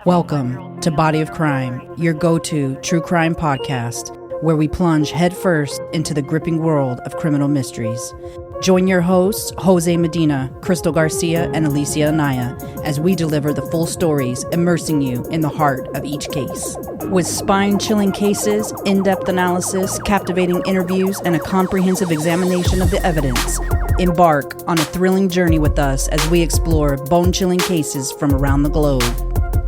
Welcome to Body of Crime, your go-to true crime podcast, where we plunge headfirst into the gripping world of criminal mysteries. Join your hosts, Jose Medina, Krystal Garcia, and Alicia Anaya, as we deliver the full stories, immersing you in the heart of each case. With spine-chilling cases, in-depth analysis, captivating interviews, and a comprehensive examination of the evidence, embark on a thrilling journey with us as we explore bone-chilling cases from around the globe.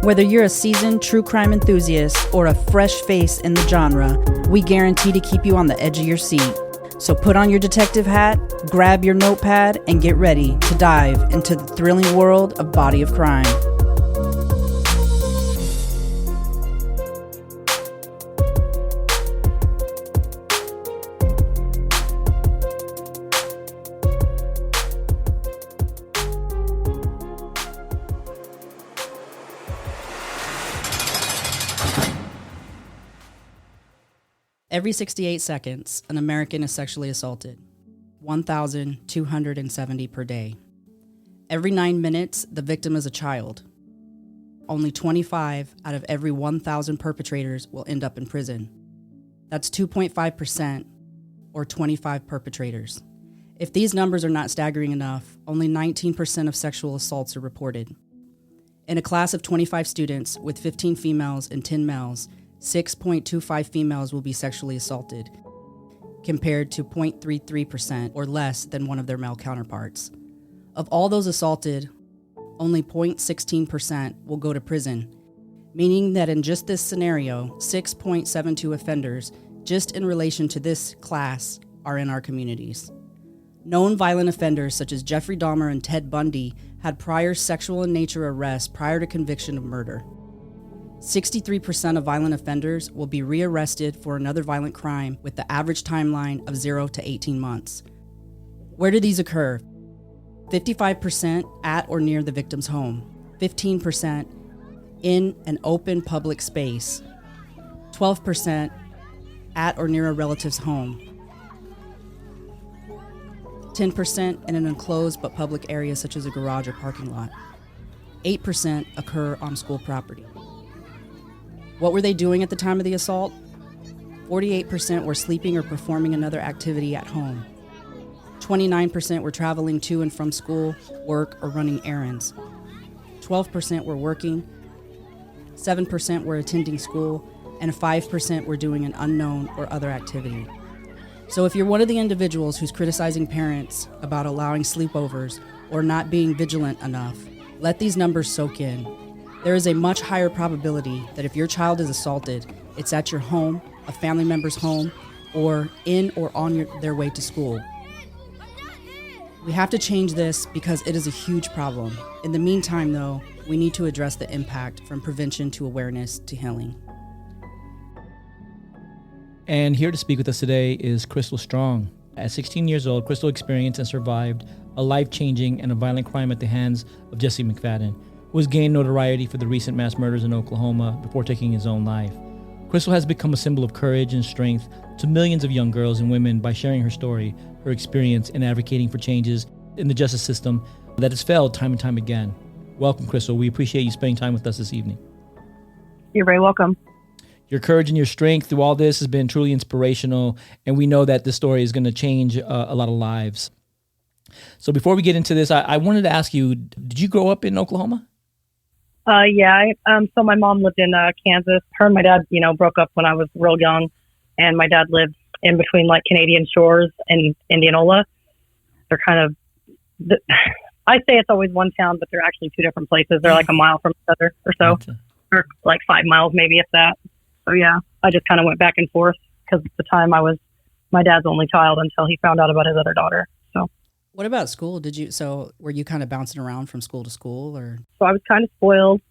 Whether you're a seasoned true crime enthusiast or a fresh face in the genre, we guarantee to keep you on the edge of your seat. So put on your detective hat, grab your notepad, and get ready to dive into the thrilling world of Body of Crime. Every 68 seconds, an American is sexually assaulted, 1,270 per day. Every 9 minutes, the victim is a child. Only 25 out of every 1,000 perpetrators will end up in prison. That's 2.5%, or 25 perpetrators. If these numbers are not staggering enough, only 19% of sexual assaults are reported. In a class of 25 students with 15 females and 10 males, 6.25 females will be sexually assaulted, compared to 0.33% or less than one of their male counterparts. Of all those assaulted, only 0.16% will go to prison, meaning that in just this scenario, 6.72 offenders, just in relation to this class, are in our communities. Known violent offenders such as Jeffrey Dahmer and Ted Bundy had prior sexual in nature arrests prior to conviction of murder. 63% of violent offenders will be rearrested for another violent crime with the average timeline of 0 to 18 months. Where do these occur? 55% at or near the victim's home, 15% in an open public space, 12% at or near a relative's home, 10% in an enclosed but public area such as a garage or parking lot, 8% occur on school property. What were they doing at the time of the assault? 48% were sleeping or performing another activity at home. 29% were traveling to and from school, work, or running errands. 12% were working. 7% were attending school, and 5% were doing an unknown or other activity. So if you're one of the individuals who's criticizing parents about allowing sleepovers or not being vigilant enough, let these numbers soak in. There is a much higher probability that if your child is assaulted, it's at your home, a family member's home, or in or on their way to school. We have to change this because it is a huge problem. In the meantime, though, we need to address the impact from prevention to awareness to healing. And here to speak with us today is Krystle Strong. At 16 years old, Krystle experienced and survived a life-changing and a violent crime at the hands of Jesse McFadden, who has gained notoriety for the recent mass murders in Oklahoma before taking his own life. Krystle has become a symbol of courage and strength to millions of young girls and women by sharing her story, her experience, and advocating for changes in the justice system that has failed time and time again. Welcome, Krystle. We appreciate you spending time with us this evening. You're very welcome. Your courage and your strength through all this has been truly inspirational, and we know that this story is going to change a lot of lives. So before we get into this, I wanted to ask you, did you grow up in Oklahoma? Yeah. So my mom lived in Kansas. Her and my dad, broke up when I was real young, and my dad lived in between like Canadian Shores and Indianola. They're kind of, I say it's always one town, but they're actually two different places. They're like a mile from each other or so, or like 5 miles maybe, if that. So yeah, I just kind of went back and forth because at the time I was my dad's only child until he found out about his other daughter. So. What about school? Were you kind of bouncing around from school to school, or? So I was kind of spoiled.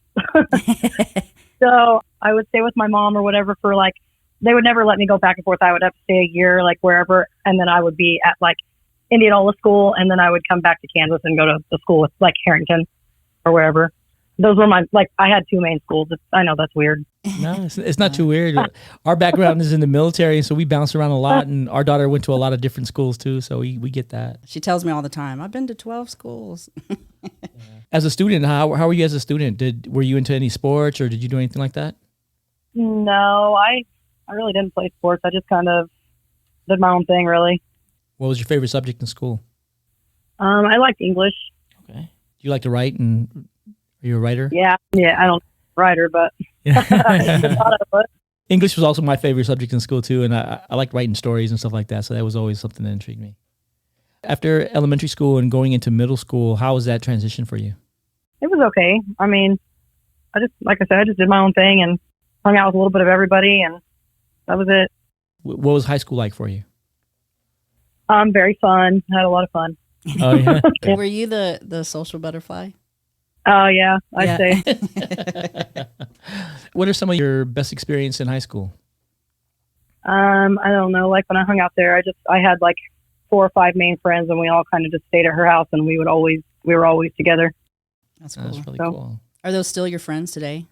So I would stay with my mom or whatever for like, they would never let me go back and forth. I would have to stay a year, like wherever. And then I would be at like Indianola school. And then I would come back to Kansas and go to the school with like Harrington or wherever. Those were I had two main schools. I know that's weird. No, it's not too weird. Our background is in the military, so we bounce around a lot, and our daughter went to a lot of different schools too, so we get that. She tells me all the time, I've been to 12 schools. As a student, how were you as a student? Were you into any sports, or did you do anything like that? No, I really didn't play sports. I just kind of did my own thing, really. What was your favorite subject in school? I liked English. Okay. Do you like to write, and are you a writer? Yeah, I don't writer, but a lot of it. English was also my favorite subject in school too, and I liked writing stories and stuff like that, so that was always something that intrigued me. After elementary school and going into middle school, how was that transition for you? It was okay. I mean, like I said, I just did my own thing and hung out with a little bit of everybody, and that was it. What was high school like for you? Very fun. I had a lot of fun. Oh yeah. Were you the social butterfly? Oh yeah, I'd say. What are some of your best experience in high school? I don't know. Like when I hung out there, I had like 4 or 5 main friends, and we all kind of just stayed at her house, and we were always together. That's cool. That's really cool. Are those still your friends today?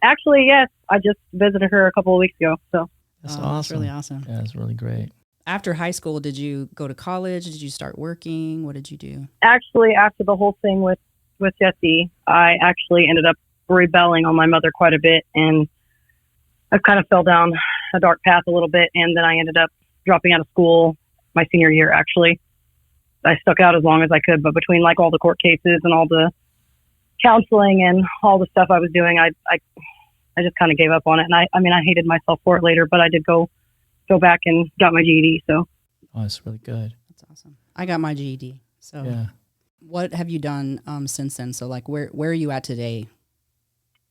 Actually, yes. I just visited her a couple of weeks ago. So That's awesome. That's really awesome. Yeah, that's really great. After high school, did you go to college? Did you start working? What did you do? actually, after the whole thing with Jesse, I actually ended up rebelling on my mother quite a bit, and I kind of fell down a dark path a little bit, and then I ended up dropping out of school my senior year. Actually, I stuck out as long as I could, but between like all the court cases and all the counseling and all the stuff I was doing, I just kind of gave up on it. And I mean, I hated myself for it later, but I did go back and got my GED. So that's really good. That's awesome. I got my GED. So yeah. What have you done since then? So like, where are you at today?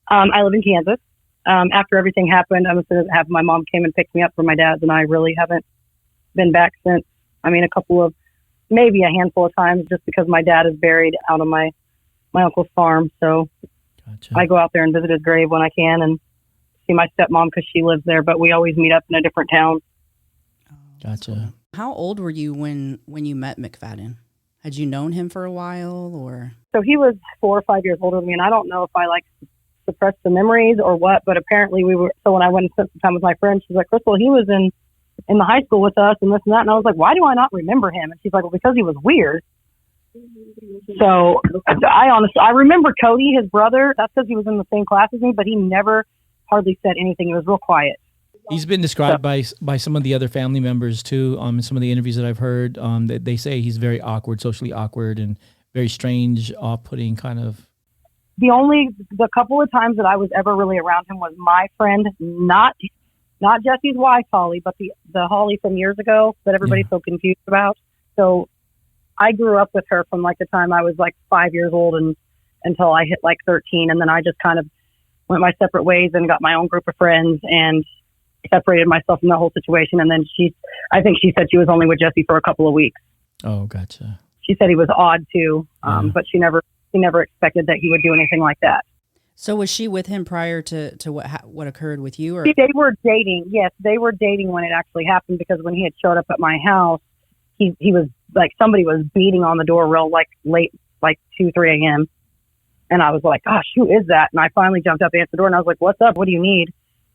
I live in Kansas. After everything happened, I was going to have my mom came and picked me up from my dad's, and I really haven't been back since. I mean, maybe a handful of times, just because my dad is buried out on my uncle's farm. So Gotcha. I go out there and visit his grave when I can, and see my stepmom because she lives there. But we always meet up in a different town. Gotcha. How old were you when you met McFadden? Had you known him for a while, or? So he was 4 or 5 years older than me, and I don't know if I suppressed the memories or what, but apparently we were. So when I went and spent some time with my friend, she's like, Krystal, he was in the high school with us and this and that. And I was like, why do I not remember him? And she's like, well, because he was weird. So I remember Cody, his brother. That's because he was in the same class as me, but he never hardly said anything. He was real quiet. He's been described by some of the other family members too. In some of the interviews that I've heard, that they say he's very awkward, socially awkward, and very strange, off-putting kind of. The couple of times that I was ever really around him was my friend, not Jesse's wife, Holly, but the Holly from years ago that everybody's so confused about. So I grew up with her from like the time I was like 5 years old and until I hit like 13. And then I just kind of went my separate ways and got my own group of friends and separated myself from the whole situation. And then I think she said she was only with Jesse for a couple of weeks. Oh, gotcha. She said he was odd too, but she never expected that he would do anything like that. So was she with him prior to what occurred with you? Or? They were dating. Yes, they were dating when it actually happened, because when he had showed up at my house, he was like, somebody was beating on the door real like late, like 2, 3 a.m. And I was like, gosh, who is that? And I finally jumped up, answered the door, and I was like, what's up? What do you need?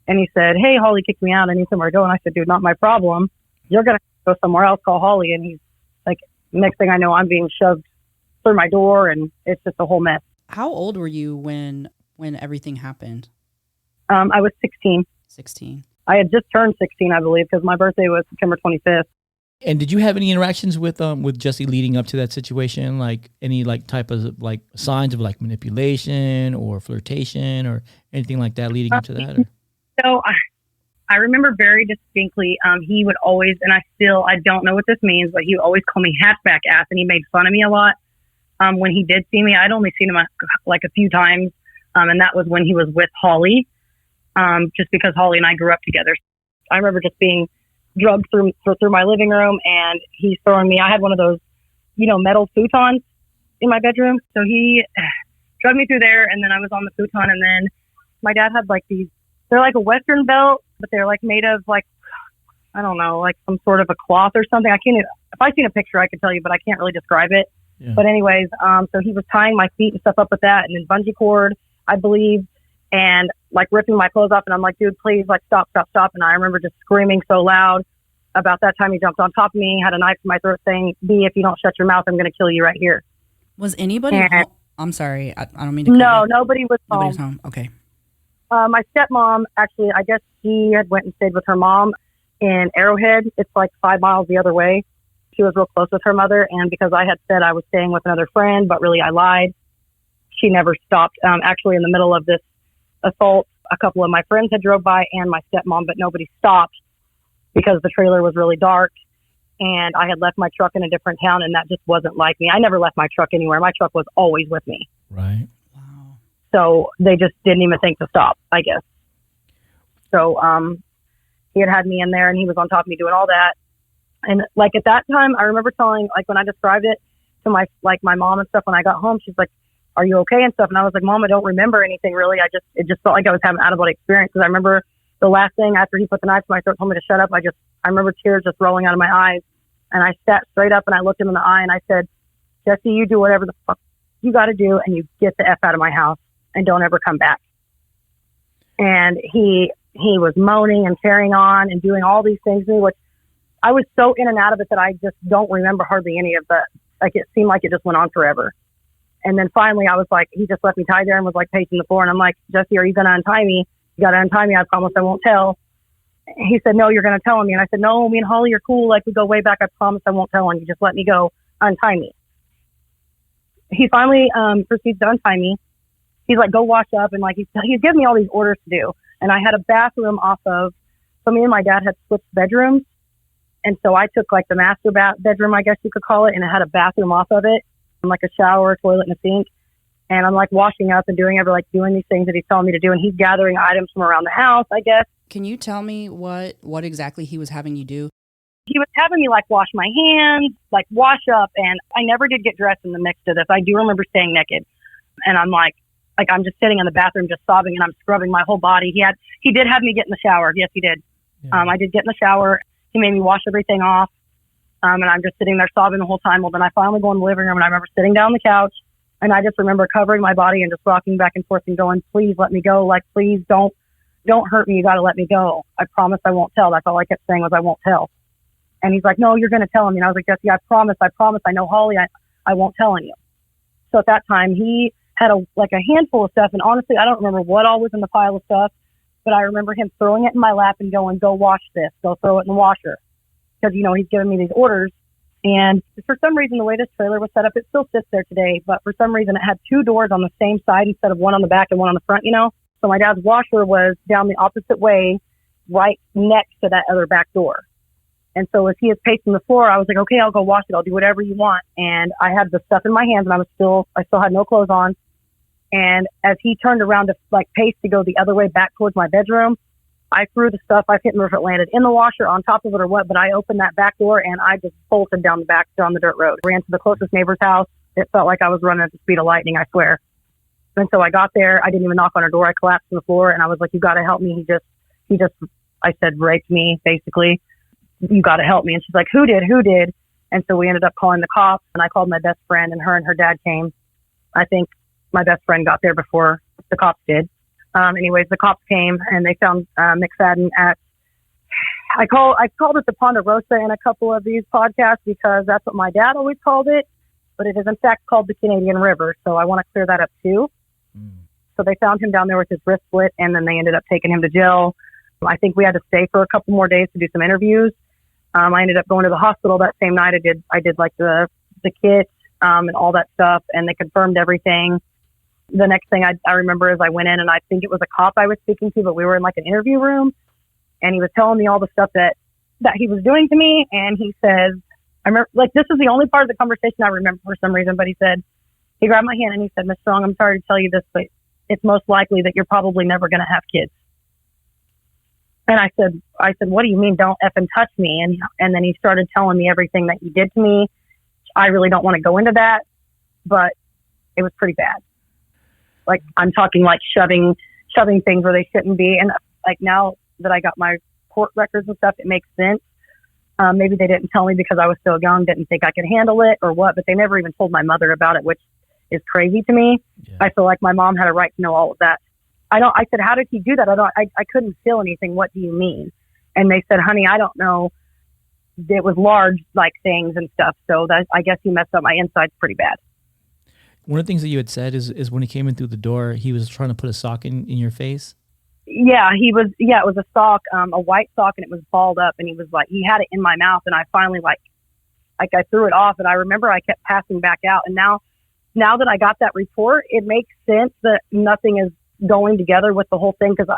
And he said, hey, Holly kicked me out. I need somewhere to go. And I said, dude, not my problem. You're going to go somewhere else. Call Holly. And he's like, next thing I know, I'm being shoved through my door, and it's just a whole mess. How old were you when everything happened? I was 16. 16. I had just turned 16, I believe, because my birthday was September 25th. And did you have any interactions with Jesse leading up to that situation? Like any type of like signs of like manipulation or flirtation or anything like that leading up to that? Or? So I remember very distinctly, he would always, and I don't know what this means, but he would always call me hatchback ass, and he made fun of me a lot. When he did see me, I'd only seen him like a few times. And that was when he was with Holly, just because Holly and I grew up together. I remember just being drugged through my living room, and he's throwing me. I had one of those, metal futons in my bedroom. So he drugged me through there, and then I was on the futon, and then my dad had like these, they're like a Western belt, but they're like made of like, I don't know, like some sort of a cloth or something. If I seen a picture, I could tell you, but I can't really describe it. Yeah. But anyways, so he was tying my feet and stuff up with that, and then bungee cord, I believe. and like ripping my clothes off. And I'm like, dude, please, like, stop. And I remember just screaming so loud. About that time, he jumped on top of me, had a knife to my throat, saying, B, if you don't shut your mouth, I'm going to kill you right here. Was anybody home? I'm sorry. I don't mean to. No, nobody was home. Nobody's home. Okay. My stepmom, actually, I guess she had went and stayed with her mom in Arrowhead. It's like 5 miles the other way. She was real close with her mother. And because I had said I was staying with another friend, but really I lied, she never stopped. Actually, in the middle of this assault, a couple of my friends had drove by and my stepmom, but nobody stopped because the trailer was really dark. And I had left my truck in a different town, and that just wasn't like me. I never left my truck anywhere. My truck was always with me. Right. Wow. So they just didn't even think to stop, I guess. So he had me in there, and he was on top of me doing all that. And like at that time, I remember telling, like when I described it to my mom and stuff when I got home, she's like, "Are you okay?" and stuff. And I was like, "Mom, I don't remember anything really. It just felt like I was having an out-of-body experience." Because I remember the last thing after he put the knife to my throat, told me to shut up. I remember tears just rolling out of my eyes. And I sat straight up and I looked him in the eye and I said, "Jesse, you do whatever the fuck you got to do, and you get the F out of my house and don't ever come back." And he was moaning and carrying on and doing all these things to me, which I was so in and out of it that I just don't remember hardly any of that. Like it seemed like it just went on forever. And then finally I was like, he just left me tied there and was like pacing the floor. And I'm like, "Jesse, are you going to untie me? You got to untie me. I promise I won't tell." He said, "No, you're going to tell me." And I said, "No, me and Holly are cool. Like we go way back. I promise I won't tell on you. Just let me go. Untie me." He finally proceeds to untie me. He's like, "Go wash up." And like, he's giving me all these orders to do. And I had a bathroom so me and my dad had switched bedrooms. And so I took like the master bedroom, I guess you could call it. And it had a bathroom off of it, and like a shower, a toilet, and a sink. And I'm like washing up and doing these things that he's telling me to do. And he's gathering items from around the house, I guess. Can you tell me what exactly he was having you do? He was having me like wash my hands, like wash up. And I never did get dressed in the mix of this. I do remember staying naked. And I'm like I'm just sitting in the bathroom, just sobbing, and I'm scrubbing my whole body. He did have me get in the shower. Yes, he did. Yeah. I did get in the shower. He made me wash everything off. And I'm just sitting there sobbing the whole time. Well, then I finally go in the living room and I remember sitting down on the couch. And I just remember covering my body and just rocking back and forth and going, "Please let me go. Like, please don't hurt me. You got to let me go. I promise I won't tell." That's all I kept saying was, "I won't tell." And he's like, "No, you're going to tell him." And I was like, "Jesse, I promise. I know Holly. I won't tell on you." So at that time, he had a handful of stuff. And honestly, I don't remember what all was in the pile of stuff, but I remember him throwing it in my lap and going, "Go wash this. Go throw it in the washer." Because, he's giving me these orders. And for some reason, the way this trailer was set up, it still sits there today. But for some reason, it had 2 doors on the same side instead of one on the back and one on the front, So my dad's washer was down the opposite way, right next to that other back door. And so as he is pacing the floor, I was like, "Okay, I'll go wash it. I'll do whatever you want." And I had the stuff in my hands, and I still had no clothes on. And as he turned around to pace to go the other way back towards my bedroom, I threw the stuff. I couldn't remember if it landed in the washer, on top of it, or what, but I opened that back door and I just bolted down the dirt road. Ran to the closest neighbor's house. It felt like I was running at the speed of lightning, I swear. And so I got there. I didn't even knock on her door. I collapsed on the floor and I was like, "You got to help me." He just, I said, raped me, basically. "You got to help me." And she's like, Who did? And so we ended up calling the cops, and I called my best friend, and her dad came. I think my best friend got there before the cops did. Anyways, the cops came and they found McFadden at, I called it the Ponderosa in a couple of these podcasts because that's what my dad always called it, but it is in fact called the Canadian River. So I want to clear that up too. So they found him down there with his wrist split, and then they ended up taking him to jail. I think we had to stay for a couple more days to do some interviews. I ended up going to the hospital that same night. I did like the kit and all that stuff, and they confirmed everything. The next thing I remember is I went in, and I think it was a cop I was speaking to, but we were in like an interview room, and he was telling me all the stuff that he was doing to me. And he says, I remember, this is the only part of the conversation I remember for some reason, but he grabbed my hand and he said, "Ms. Strong, I'm sorry to tell you this, but it's most likely that you're probably never going to have kids." And I said, "What do you mean? Don't effing touch me?" And then he started telling me everything that he did to me. I really don't want to go into that, but it was pretty bad. Like, I'm talking like shoving things where they shouldn't be. And like, now that I got my court records and stuff, it makes sense. Maybe they didn't tell me because I was still young, didn't think I could handle it or what, but they never even told my mother about it, which is crazy to me. Yeah. I feel like my mom had a right to know all of that. I said, how did he do that? I couldn't feel anything. What do you mean? And they said, honey, I don't know. It was large, like things and stuff. So I guess he messed up my insides pretty bad. One of the things that you had said is when he came in through the door, he was trying to put a sock in your face. Yeah, he was. Yeah, it was a sock, a white sock, and it was balled up. And he was like, he had it in my mouth, and I finally like I threw it off. And I remember I kept passing back out. And now that I got that report, it makes sense that nothing is going together with the whole thing, because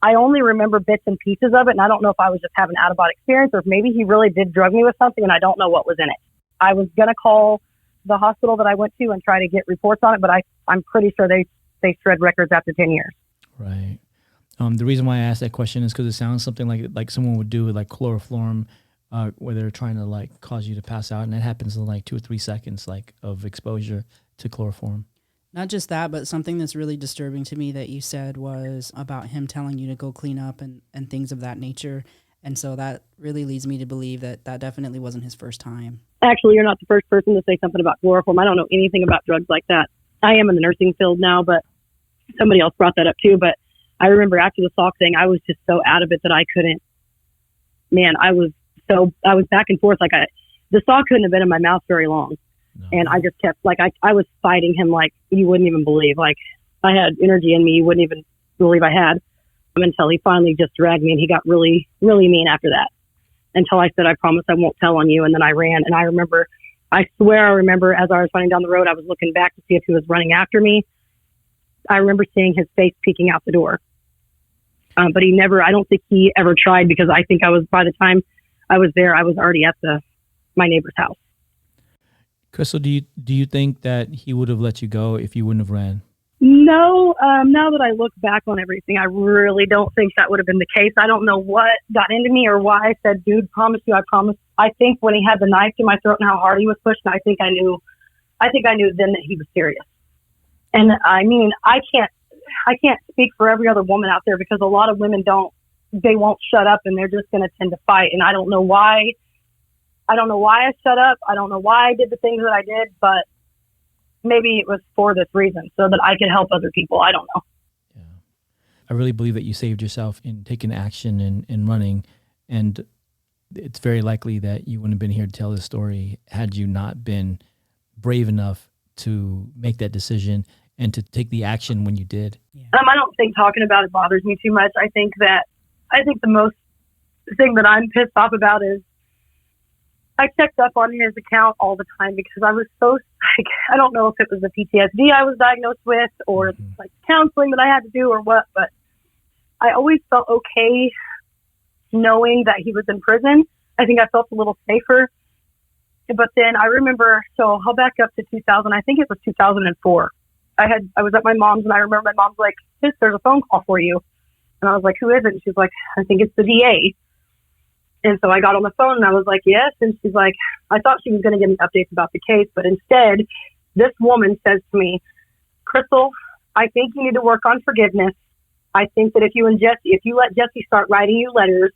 I only remember bits and pieces of it, and I don't know if I was just having an out-of-body experience or if maybe he really did drug me with something, and I don't know what was in it. I was going to call the hospital that I went to and try to get reports on it, but I'm pretty sure they shred records after 10 years. Right. The reason why I asked that question is because it sounds something like someone would do with like chloroform, where they're trying to like cause you to pass out, and it happens in like 2 or 3 seconds like of exposure to chloroform. Not just that, but something that's really disturbing to me that you said was about him telling you to go clean up and things of that nature. And so that really leads me to believe that definitely wasn't his first time. Actually, you're not the first person to say something about chloroform. I don't know anything about drugs like that. I am in the nursing field now, but somebody else brought that up too. But I remember after the sock thing, I was just so out of it that I couldn't, man, I was back and forth. The sock couldn't have been in my mouth very long. No. And I just kept, like, I was fighting him like you wouldn't even believe. Like, I had energy in me you wouldn't even believe I had, until he finally just dragged me, and he got really, really mean after that. Until I said, I promise I won't tell on you. And then I ran. And I swear I remember as I was running down the road, I was looking back to see if he was running after me. I remember seeing his face peeking out the door. But I don't think he ever tried, because I think by the time I was there, I was already at my neighbor's house. Krystal, do you think that he would have let you go if you wouldn't have ran? No. Now that I look back on everything, I really don't think that would have been the case. I don't know what got into me or why I said, dude, promise you, I promise. I think when he had the knife to my throat and how hard he was pushing, I think I knew then that he was serious. And I mean, I can't speak for every other woman out there, because a lot of women they won't shut up, and they're just going to tend to fight. And I don't know why I shut up. I don't know why I did the things that I did, but maybe it was for this reason, so that I could help other people. I don't know. Yeah. I really believe that you saved yourself in taking action and running. And it's very likely that you wouldn't have been here to tell this story had you not been brave enough to make that decision and to take the action when you did. Yeah. I don't think talking about it bothers me too much. I think the most thing that I'm pissed off about is I checked up on his account all the time, because I was so, like, I don't know if it was the PTSD I was diagnosed with, or like counseling that I had to do or what, but I always felt okay knowing that he was in prison. I think I felt a little safer. But then I remember, so I'll back up to 2000. I think it was 2004. I was at my mom's, and I remember my mom's like, there's a phone call for you. And I was like, who is it? And she's like, I think it's the DA. And so I got on the phone, and I was like, yes. And she's like, I thought she was going to give me updates about the case. But instead, this woman says to me, Krystal, I think you need to work on forgiveness. I think that if you let Jesse start writing you letters,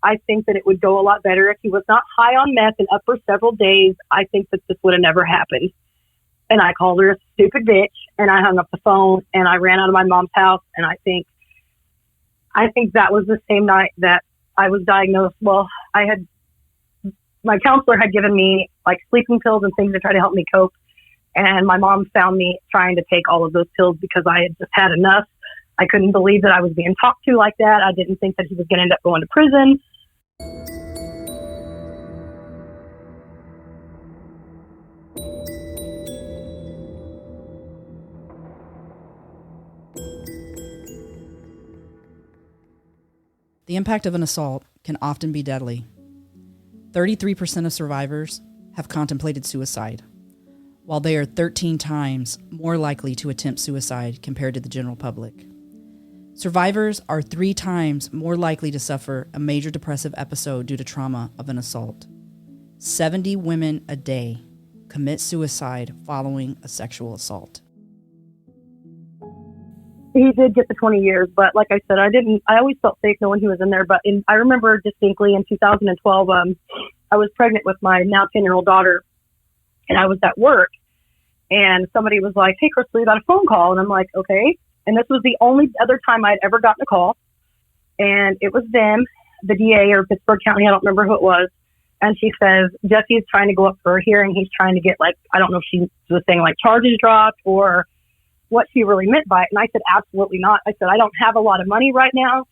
I think that it would go a lot better. If he was not high on meth and up for several days, I think that this would have never happened. And I called her a stupid bitch, and I hung up the phone, and I ran out of my mom's house. And I think that was the same night that I was diagnosed. Well, my counselor had given me like sleeping pills and things to try to help me cope. And my mom found me trying to take all of those pills because I had just had enough. I couldn't believe that I was being talked to like that. I didn't think that he was going to end up going to prison. The impact of an assault can often be deadly. 33% of survivors have contemplated suicide, while they are 13 times more likely to attempt suicide compared to the general public. Survivors are 3 times more likely to suffer a major depressive episode due to trauma of an assault. 70 women a day commit suicide following a sexual assault. He did get the 20 years, but like I said, I always felt safe knowing he was in there. But I remember distinctly in 2012, I was pregnant with my now 10-year-old daughter, and I was at work, and somebody was like, hey, Krystle, you got a phone call. And I'm like, okay. And this was the only other time I'd ever gotten a call. And it was them, the DA or Pittsburgh County, I don't remember who it was. And she says, Jesse is trying to go up for a hearing. He's trying to get, like, I don't know if she was saying, like, charges dropped or what she really meant by it. And I said, absolutely not. I said, I don't have a lot of money right now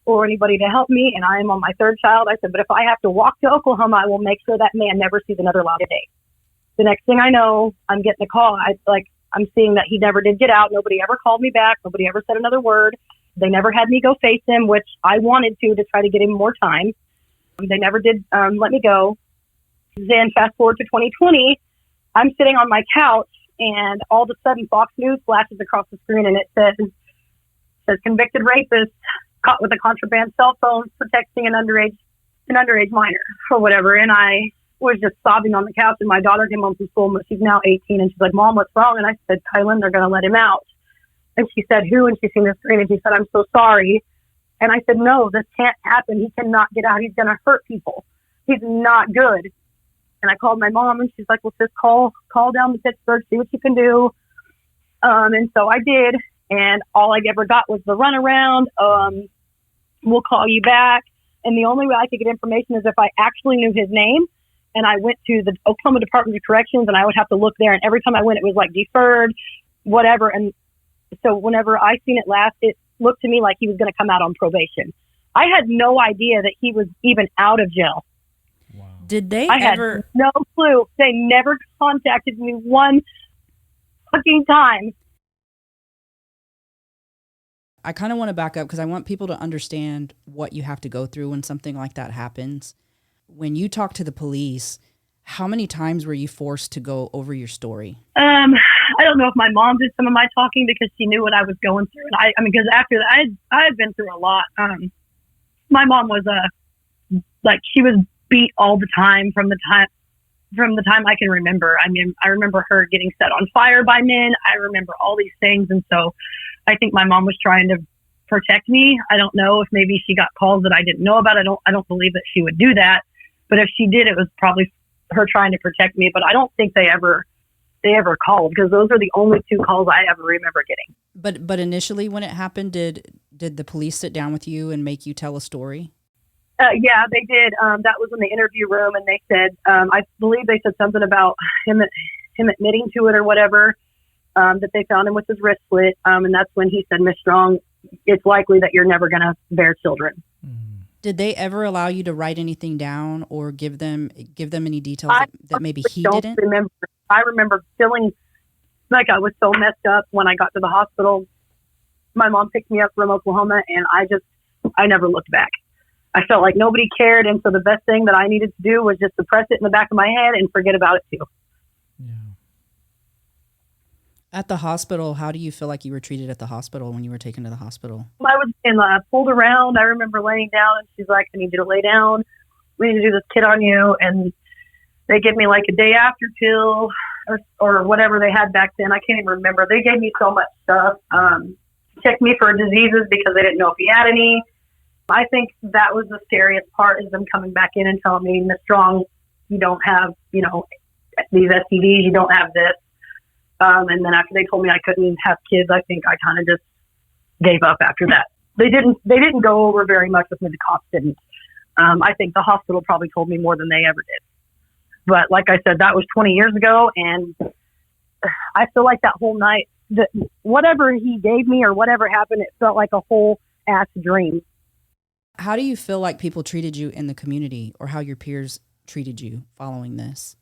or anybody to help me. And I am on my third child. I said, but if I have to walk to Oklahoma, I will make sure that man never sees another light of day. The next thing I know, I'm getting a call. I'm seeing that he never did get out. Nobody ever called me back. Nobody ever said another word. They never had me go face him, which I wanted to try to get him more time. They never did let me go. Then fast forward to 2020, I'm sitting on my couch, and all of a sudden Fox News flashes across the screen, and it says convicted rapist caught with a contraband cell phone for texting an underage minor or whatever. And I was just sobbing on the couch, and my daughter came home from school, but she's now 18, and she's like, Mom, what's wrong? And I said, Kylan, they're going to let him out. And she said, who? And she seen the screen, and she said, I'm so sorry. And I said, no, this can't happen. He cannot get out. He's going to hurt people. He's not good. And I called my mom, and she's like, well, just call down to Pittsburgh, see what you can do. And so I did. And all I ever got was the runaround. We'll call you back. And the only way I could get information is if I actually knew his name. And I went to the Oklahoma Department of Corrections, and I would have to look there. And every time I went, it was like deferred, whatever. And so whenever I seen it last, it looked to me like he was going to come out on probation. I had no idea that he was even out of jail. Wow. Did they I ever? had no clue. They never contacted me one fucking time. I kind of want to back up because I want people to understand what you have to go through when something like that happens. When you talk to the police, how many times were you forced to go over your story? I don't know if my mom did some of my talking because she knew what I was going through. And I mean, because after that, I had been through a lot. My mom was she was beat all the time from the time I can remember. I mean, I remember her getting set on fire by men. I remember all these things. And so I think my mom was trying to protect me. I don't know if maybe she got calls that I didn't know about. I don't believe that she would do that. But if she did, it was probably her trying to protect me. But I don't think they ever called, because those are the only two calls I ever remember getting. But initially when it happened, did the police sit down with you and make you tell a story? Yeah, they did. That was in the interview room, and they said, I believe they said something about him admitting to it or whatever, that they found him with his wrist slit. And that's when he said, Miss Strong, it's likely that you're never going to bear children. Did they ever allow you to write anything down or give them any details that maybe he didn't? I remember feeling like I was so messed up when I got to the hospital. My mom picked me up from Oklahoma, and I never looked back. I felt like nobody cared, and so the best thing that I needed to do was just suppress it in the back of my head and forget about it too. Yeah. At the hospital, how do you feel like you were treated at the hospital when you were taken to the hospital? I was pulled around. I remember laying down, and she's like, I need you to lay down. We need to do this kit on you. And they gave me like a day after pill or whatever they had back then. I can't even remember. They gave me so much stuff. Checked me for diseases because they didn't know if he had any. I think that was the scariest part, is them coming back in and telling me, Miss Strong, you don't have, these STDs, you don't have this. And then after they told me I couldn't have kids, I think I kind of just gave up after that. They didn't go over very much with me. The cops didn't. I think the hospital probably told me more than they ever did. But like I said, that was 20 years ago. And I feel like that whole night, that whatever he gave me or whatever happened, it felt like a whole ass dream. How do you feel like people treated you in the community, or how your peers treated you following this?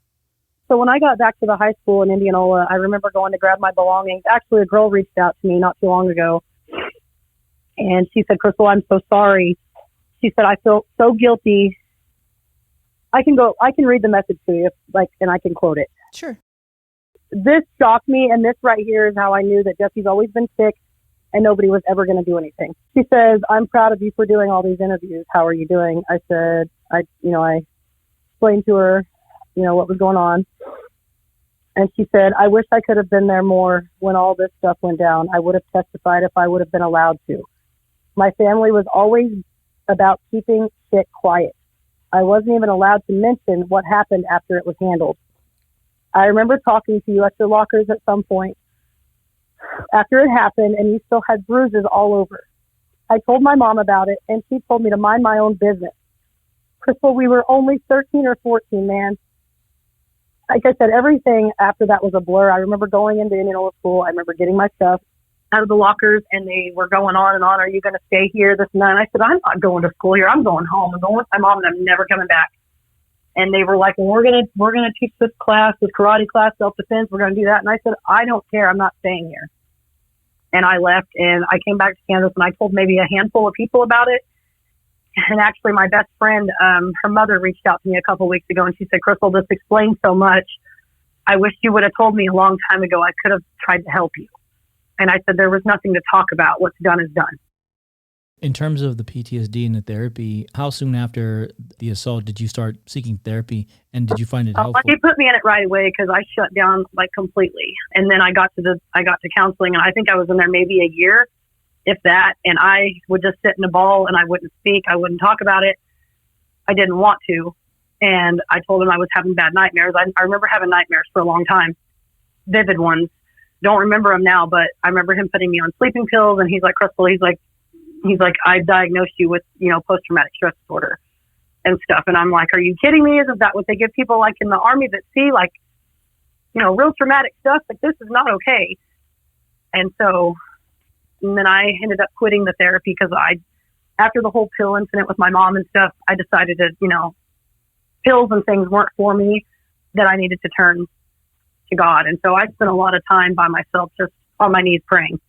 So when I got back to the high school in Indianola, I remember going to grab my belongings. Actually, a girl reached out to me not too long ago, and she said, Krystle, I'm so sorry. She said, I feel so guilty. I can read the message to you, and I can quote it. Sure. This shocked me, and this right here is how I knew that Jesse's always been sick and nobody was ever going to do anything. She says, I'm proud of you for doing all these interviews. How are you doing? I said, I explained to her, what was going on. And she said, I wish I could have been there more when all this stuff went down. I would have testified if I would have been allowed to. My family was always about keeping shit quiet. I wasn't even allowed to mention what happened after it was handled. I remember talking to you at your lockers at some point, after it happened, and he still had bruises all over. I told my mom about it, and she told me to mind my own business. Krystle, we were only 13 or 14, man. Like I said, everything after that was a blur. I remember going into Indianola school. I remember getting my stuff out of the lockers, and they were going on and on. Are you going to stay here? This and that. And I said, I'm not going to school here. I'm going home. I'm going with my mom, and I'm never coming back. And they were like, well, we're gonna teach this class, this karate class, self-defense. We're going to do that. And I said, I don't care. I'm not staying here. And I left, and I came back to Kansas, and I told maybe a handful of people about it. And actually, my best friend, her mother reached out to me a couple weeks ago, and she said, Krystle, this explains so much. I wish you would have told me a long time ago. I could have tried to help you. And I said, there was nothing to talk about. What's done is done. In terms of the PTSD and the therapy, how soon after the assault did you start seeking therapy, and did you find it helpful? They put me in it right away because I shut down like completely. And then I got to counseling, and I think I was in there maybe a year, if that. And I would just sit in a ball, and I wouldn't speak. I wouldn't talk about it. I didn't want to. And I told him I was having bad nightmares. I remember having nightmares for a long time, vivid ones. Don't remember them now, but I remember him putting me on sleeping pills, and he's like, Krystle, he's like, I diagnosed you with, post-traumatic stress disorder and stuff. And I'm like, are you kidding me? Isn't that what they give people like in the Army that see like, real traumatic stuff? Like, this is not okay. And then I ended up quitting the therapy because after the whole pill incident with my mom and stuff, I decided to, pills and things weren't for me, that I needed to turn to God. And so I spent a lot of time by myself, just on my knees praying.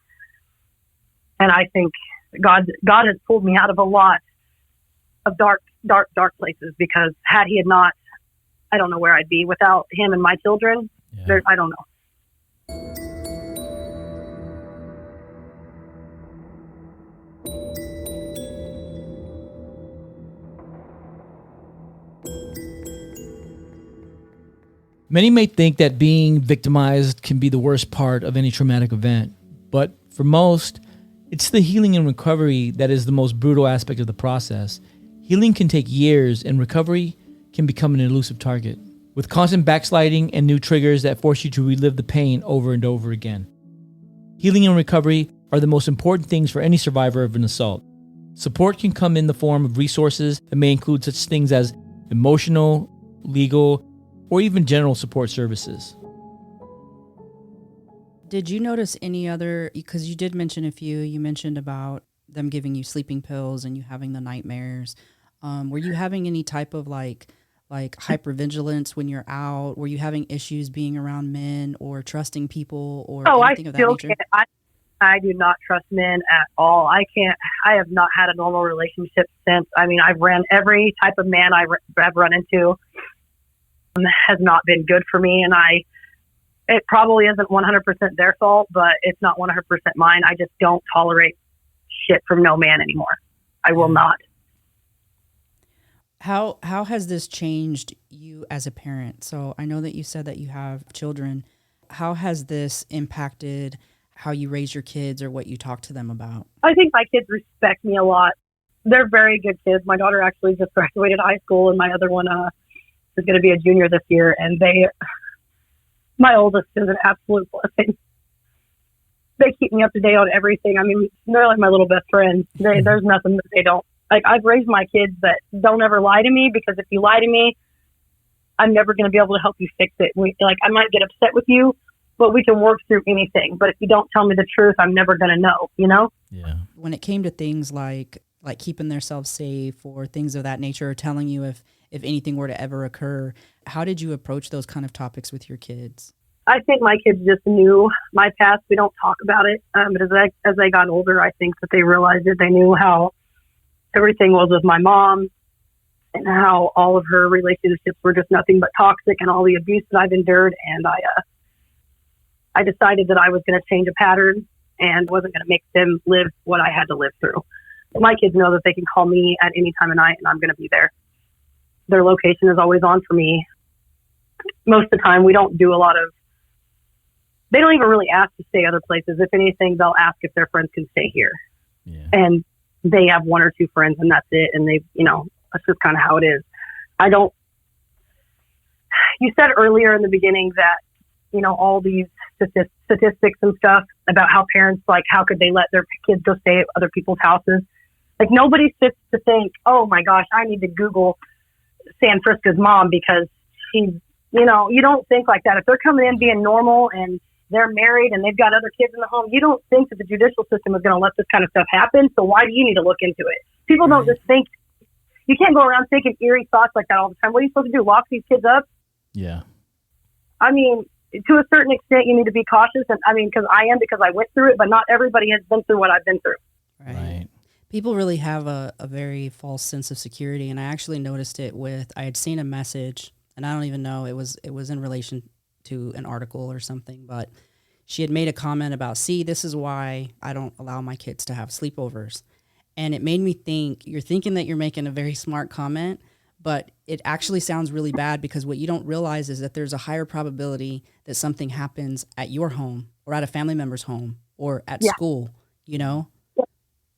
And I think God has pulled me out of a lot of dark places, because had he had not, I don't know where I'd be without him and my children. Yeah. I don't know. Many may think that being victimized can be the worst part of any traumatic event, but for most, it's the healing and recovery that is the most brutal aspect of the process. Healing can take years, and recovery can become an elusive target, with constant backsliding and new triggers that force you to relive the pain over and over again. Healing and recovery are the most important things for any survivor of an assault. Support can come in the form of resources that may include such things as emotional, legal, or even general support services. Did you notice any other, because you did mention a few, you mentioned about them giving you sleeping pills and you having the nightmares. Were you having any type of like hypervigilance when you're out? Were you having issues being around men or trusting people or anything of that nature? I do not trust men at all. I have not had a normal relationship since. I mean, I've ran every type of man I've run into has not been good for me. And it probably isn't 100% their fault, but it's not 100% mine. I just don't tolerate shit from no man anymore. I will not. How has this changed you as a parent? So I know that you said that you have children. How has this impacted how you raise your kids or what you talk to them about? I think my kids respect me a lot. They're very good kids. My daughter actually just graduated high school, and my other one is going to be a junior this year. And my oldest is an absolute blessing. They keep me up to date on everything. I mean, they're like my little best friends. There's nothing that they don't. Like, I've raised my kids that don't ever lie to me, because if you lie to me, I'm never going to be able to help you fix it. I might get upset with you, but we can work through anything. But if you don't tell me the truth, I'm never going to know, Yeah. When it came to things like keeping themselves safe or things of that nature, or telling you if anything were to ever occur, how did you approach those kind of topics with your kids? I think my kids just knew my past. We don't talk about it. But as they got older, I think that they realized it. They knew how everything was with my mom, and how all of her relationships were just nothing but toxic, and all the abuse that I've endured. And I decided that I was going to change a pattern and wasn't going to make them live what I had to live through. But my kids know that they can call me at any time of night, and I'm going to be there. Their location is always on for me. Most of the time, we don't do they don't even really ask to stay other places. If anything, they'll ask if their friends can stay here. Yeah. And they have one or two friends, and that's it. And that's just kind of how it is. You said earlier in the beginning that, all these statistics and stuff about how parents, like, how could they let their kids go stay at other people's houses? Like, nobody sits to think, oh my gosh, I need to Google San Frisco's mom because she's, you don't think like that. If they're coming in being normal and they're married and they've got other kids in the home, you don't think that the judicial system is going to let this kind of stuff happen. So why do you need to look into it? People don't just think. You can't go around thinking eerie thoughts like that all the time. What are you supposed to do? Lock these kids up? Yeah. I mean, to a certain extent, you need to be cautious. And I mean, because I went through it, but not everybody has been through what I've been through. Right. People really have a very false sense of security. And I actually noticed it I had seen a message, and I don't even know, it was in relation to an article or something, but she had made a comment about, see, this is why I don't allow my kids to have sleepovers. And it made me think, you're thinking that you're making a very smart comment, but it actually sounds really bad, because what you don't realize is that there's a higher probability that something happens at your home or at a family member's home or at school, The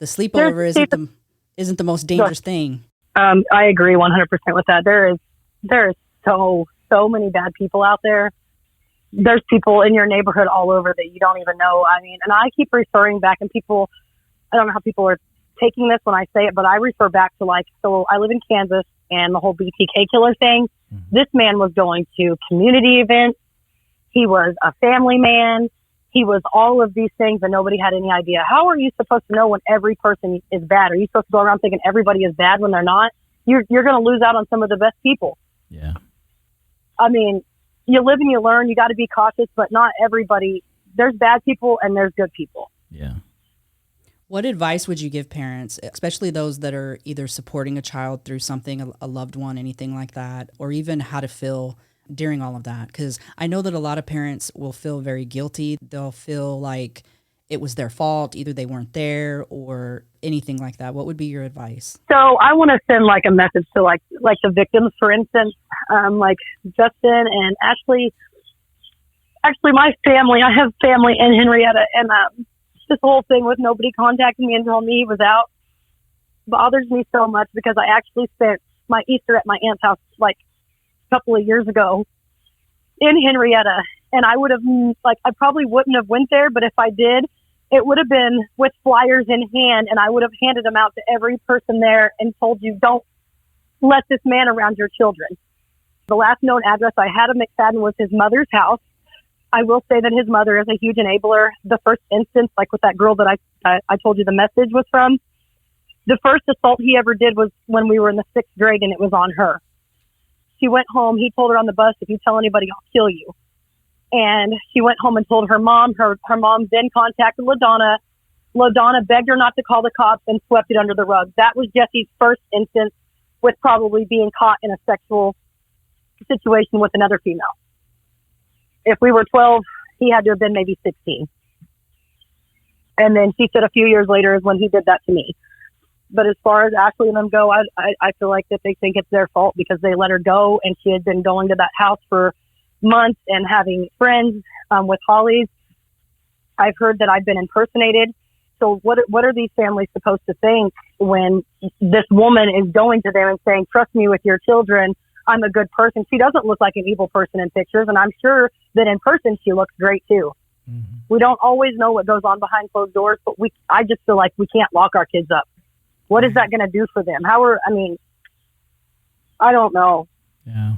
sleepover isn't the most dangerous thing. I agree 100% with that. There is so many bad people out there. There's people in your neighborhood all over that you don't even know. I mean, and I keep referring back, and people, I don't know how people are taking this when I say it, but I refer back to, like, so I live in Kansas, and the whole BTK killer thing. Mm-hmm. This man was going to community events. He was a family man. He was all of these things, and nobody had any idea. How are you supposed to know when every person is bad? Are you supposed to go around thinking everybody is bad when they're not? You're going to lose out on some of the best people. Yeah. I mean, you live and you learn. You got to be cautious, but not everybody. There's bad people and there's good people. Yeah. What advice would you give parents, especially those that are either supporting a child through something, a loved one, anything like that, or even how to feel during all of that? Because I know that a lot of parents will feel very guilty. They'll feel like it was their fault. Either they weren't there or anything like that. What would be your advice? So I want to send like a message to like the victims, for instance, like Justin and Ashley. Actually, my family, I have family in Henryetta, and this whole thing with nobody contacting me and telling me he was out bothers me so much, because I actually spent my Easter at my aunt's house like a couple of years ago in Henryetta, and I would have, like, I probably wouldn't have went there, but if I did, it would have been with flyers in hand, and I would have handed them out to every person there and told you, don't let this man around your children. The last known address I had of McFadden was his mother's house. I will say that his mother is a huge enabler. The first instance, like with that girl that I told you the message was from, the first assault he ever did was when we were in the 6th grade, and it was on her. She went home. He told her on the bus, if you tell anybody, I'll kill you. And she went home and told her mom. Her mom then contacted LaDonna. LaDonna begged her not to call the cops and swept it under the rug. That was Jesse's first instance with probably being caught in a sexual situation with another female. If we were 12, he had to have been maybe 16. And then she said a few years later is when he did that to me. But as far as Ashley and them go, I feel like that they think it's their fault because they let her go, and she had been going to that house for months and having friends with Hollies. I've heard that I've been impersonated. So what are these families supposed to think when this woman is going to them and saying, trust me with your children, I'm a good person? She doesn't look like an evil person in pictures, and I'm sure that in person she looks great too. Mm-hmm. We don't always know what goes on behind closed doors, but I just feel like we can't lock our kids up. What is that going to do for them? I don't know. Yeah.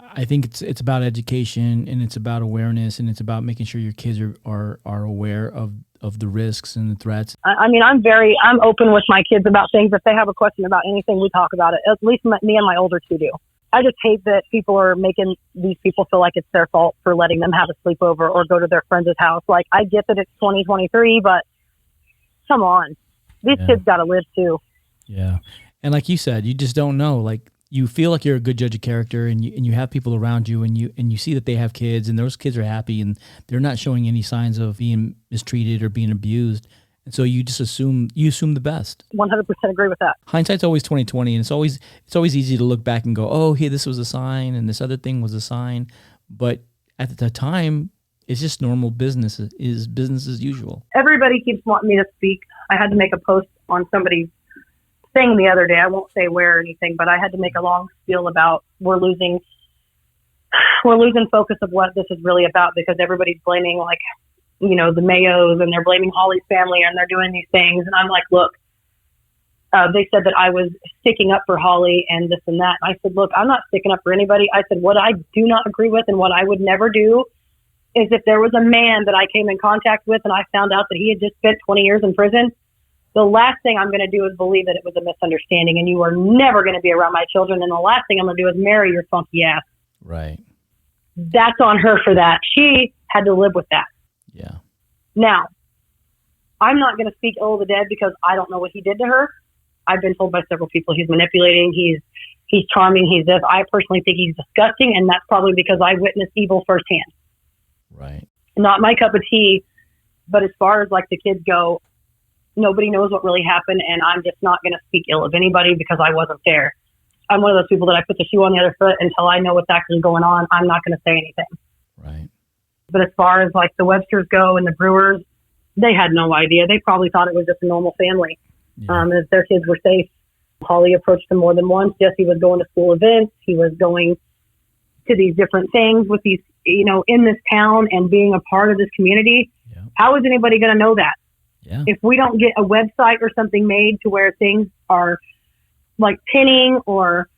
I think it's about education, and it's about awareness, and it's about making sure your kids are aware of the risks and the threats. I'm open with my kids about things. If they have a question about anything, we talk about it. At least me and my older two do. I just hate that people are making these people feel like it's their fault for letting them have a sleepover or go to their friend's house. Like, I get that it's 2023, but come on. These kids got to live too. Yeah. And like you said, you just don't know. Like, you feel like you're a good judge of character, and you have people around you, and you see that they have kids, and those kids are happy, and they're not showing any signs of being mistreated or being abused. And so you just assume the best. 100% agree with that. Hindsight's always 20/20, and it's always easy to look back and go, oh, hey, this was a sign, and this other thing was a sign. But at the time, it's just normal business. Is business as usual. Everybody keeps wanting me to speak. I had to make a post on somebody's thing the other day. I won't say where or anything, but I had to make a long spiel about we're losing we're losing focus of what this is really about, because everybody's blaming, like, the Mayos, and they're blaming Holly's family, and they're doing these things. And I'm like, look, they said that I was sticking up for Holly and this and that. I said, look, I'm not sticking up for anybody. I said, what I do not agree with and what I would never do is if there was a man that I came in contact with and I found out that he had just spent 20 years in prison, the last thing I'm going to do is believe that it was a misunderstanding and you are never going to be around my children. And the last thing I'm going to do is marry your funky ass. Right. That's on her for that. She had to live with that. Yeah. Now, I'm not going to speak ill of the dead because I don't know what he did to her. I've been told by several people he's manipulating, he's charming, he's this. I personally think he's disgusting, and that's probably because I witnessed evil firsthand. Right. Not my cup of tea, but as far as like the kids go, nobody knows what really happened, and I'm just not going to speak ill of anybody because I wasn't there. I'm one of those people that I put the shoe on the other foot until I know what's actually going on. I'm not going to say anything. Right. But as far as like the Websters go and the Brewers, they had no idea. They probably thought it was just a normal family. Yeah. As their kids were safe. Holly approached them more than once. Jesse was going to school events. He was going to these different things with these, in this town and being a part of this community. Yeah. How is anybody going to know that? Yeah. If we don't get a website or something made to where things are like pinning or,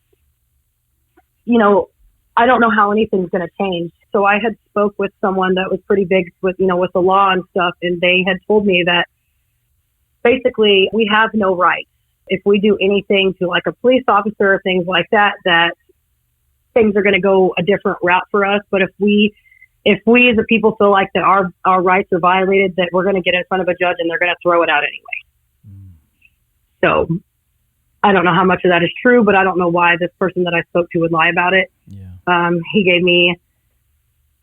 I don't know how anything's going to change. So I had spoke with someone that was pretty big with, with the law and stuff. And they had told me that basically we have no rights. If we do anything to like a police officer or things like that, that things are going to go a different route for us. But if we as a people feel like that our rights are violated, that we're going to get in front of a judge and they're going to throw it out anyway. So I don't know how much of that is true, but I don't know why this person that I spoke to would lie about it. Yeah. He gave me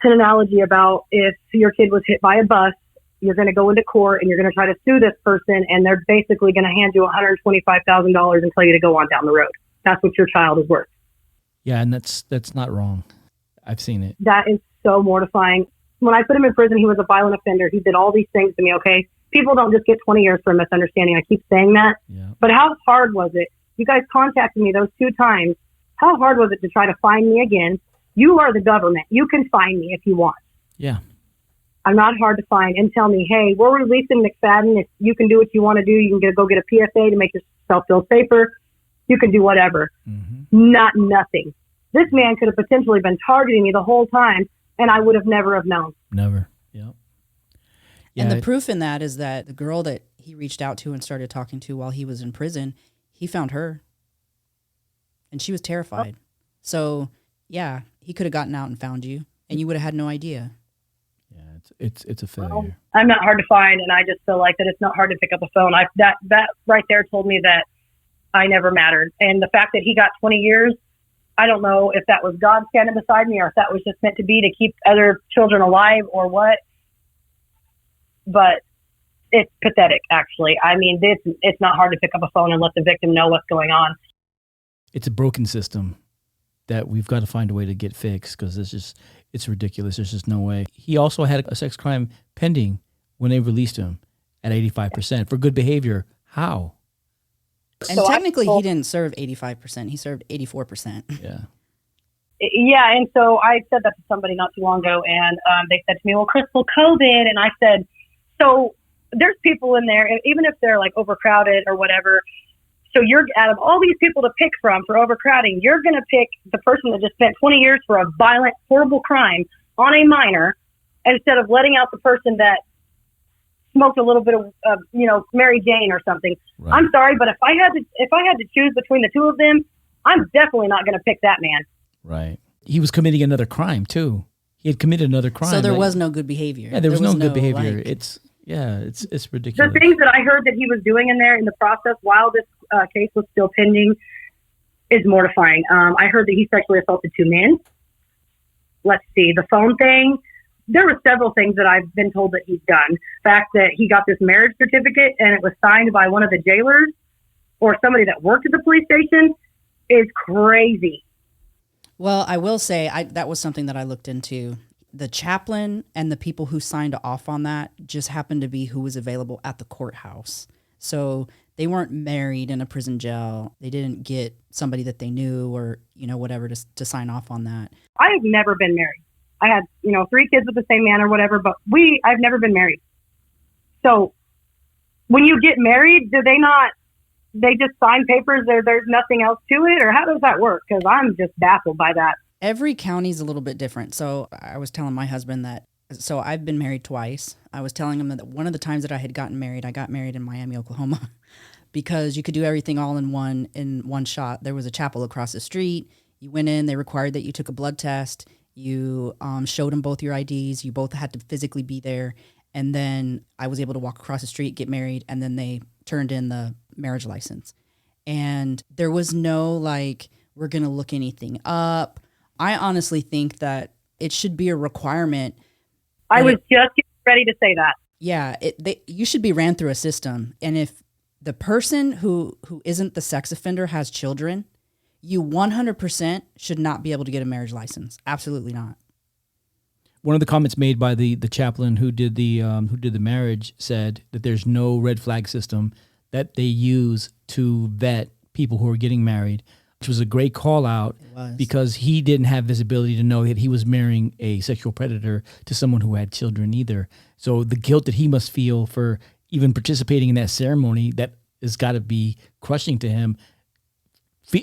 an analogy about if your kid was hit by a bus, you're going to go into court and you're going to try to sue this person, and they're basically going to hand you $125,000 and tell you to go on down the road. That's what your child is worth. Yeah, and that's not wrong. I've seen it. That is so mortifying. When I put him in prison, he was a violent offender. He did all these things to me, okay? People don't just get 20 years for a misunderstanding. I keep saying that. Yeah. But how hard was it? You guys contacted me those 2 times. How hard was it to try to find me again? You are the government. You can find me if you want. Yeah. I'm not hard to find, and tell me, hey, we're releasing McFadden. If you can do what you want to do, you can go get a PSA to make yourself feel safer. You can do whatever. Mm-hmm. Nothing. This man could have potentially been targeting me the whole time, and I would have never have known. Never. Yep. Yeah. And the proof in that is that the girl that he reached out to and started talking to while he was in prison, he found her, and she was terrified. Oh. So, yeah, he could have gotten out and found you, and you would have had no idea. It's a failure. Well, I'm not hard to find, and I just feel like that it's not hard to pick up a phone. That right there told me that I never mattered. And the fact that he got 20 years, I don't know if that was God standing beside me or if that was just meant to be to keep other children alive or what. But it's pathetic, actually. I mean, it's not hard to pick up a phone and let the victim know what's going on. It's a broken system that we've got to find a way to get fixed, because it's ridiculous. There's just no way. He also had a sex crime pending when they released him at 85% for good behavior. How? And so technically he didn't serve 85%. He served 84%. Yeah. Yeah, and so I said that to somebody not too long ago, and they said to me, well, Krystle, COVID. And I said, so there's people in there, even if they're like overcrowded or whatever. So you're, out of all these people to pick from for overcrowding, you're going to pick the person that just spent 20 years for a violent, horrible crime on a minor, instead of letting out the person that smoked a little bit of, Mary Jane or something. Right. I'm sorry, but if I had to choose between the two of them, I'm definitely not going to pick that man. Right. He was committing another crime too. He had committed another crime. So there was no good behavior. Yeah, there was no good behavior. It's ridiculous. The things that I heard that he was doing in there in the process while this case was still pending is mortifying. I heard that he sexually assaulted 2 men. Let's see, the phone thing. There were several things that I've been told that he's done. The fact that he got this marriage certificate and it was signed by one of the jailers or somebody that worked at the police station is crazy. Well, I will say that was something that I looked into. The chaplain and the people who signed off on that just happened to be who was available at the courthouse. So they weren't married in a prison jail. They didn't get somebody that they knew or, whatever to sign off on that. I have never been married. I had, 3 kids with the same man or whatever, but I've never been married. So when you get married, they just sign papers, there's nothing else to it? Or how does that work? Because I'm just baffled by that. Every county's a little bit different. So I was telling my husband so I've been married twice. I was telling him that one of the times that I got married in Miami, Oklahoma, because you could do everything all in one shot. There was a chapel across the street. You went in, they required that you took a blood test. You showed them both your IDs. You both had to physically be there. And then I was able to walk across the street, get married, and then they turned in the marriage license. And there was no, we're going to look anything up. I honestly think that it should be a requirement. I was just ready to say that. Yeah, you should be ran through a system. And if the person who isn't the sex offender has children, you 100% should not be able to get a marriage license. Absolutely not. One of the comments made by the chaplain who did the marriage said that there's no red flag system that they use to vet people who are getting married, which was a great call out because he didn't have visibility to know that he was marrying a sexual predator to someone who had children either. So the guilt that he must feel for even participating in that ceremony, that has got to be crushing to him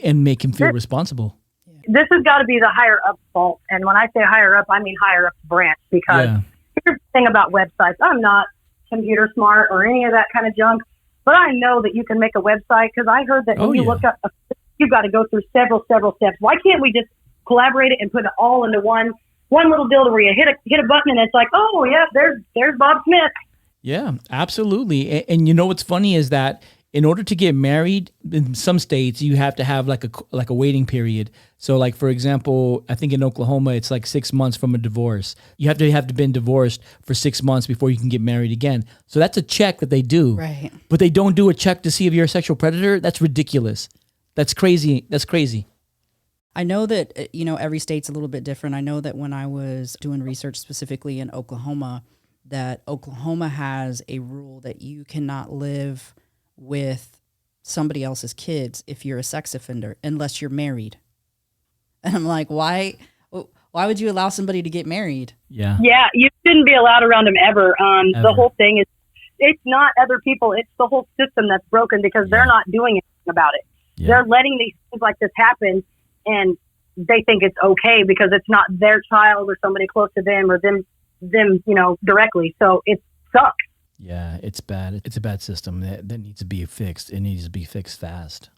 and make him feel responsible. This has got to be the higher up fault. And when I say higher up, I mean higher up branch, because here's the thing about websites. I'm not computer smart or any of that kind of junk, but I know that you can make a website, because I heard that when you look up, you've got to go through several steps. Why can't we just collaborate it and put it all into one little deal where you hit a button and it's like, oh yeah, there's Bob Smith. Yeah, absolutely. And you know what's funny is that in order to get married, in some states, you have to have like a waiting period. So like, for example, I think in Oklahoma, it's like 6 months from a divorce. You have to been divorced for 6 months before you can get married again. So that's a check that they do. Right. But they don't do a check to see if you're a sexual predator. That's ridiculous. That's crazy. I know that, every state's a little bit different. I know that when I was doing research specifically in Oklahoma, that Oklahoma has a rule that you cannot live with somebody else's kids if you're a sex offender, unless you're married. And I'm like, why would you allow somebody to get married? Yeah, you shouldn't be allowed around them ever. Ever. The whole thing is, it's not other people, it's the whole system that's broken, because they're not doing anything about it. Yeah. They're letting these things like this happen, and they think it's okay because it's not their child or somebody close to them or them directly. So it sucks. Yeah, it's bad. It's a bad system that needs to be fixed. It needs to be fixed fast.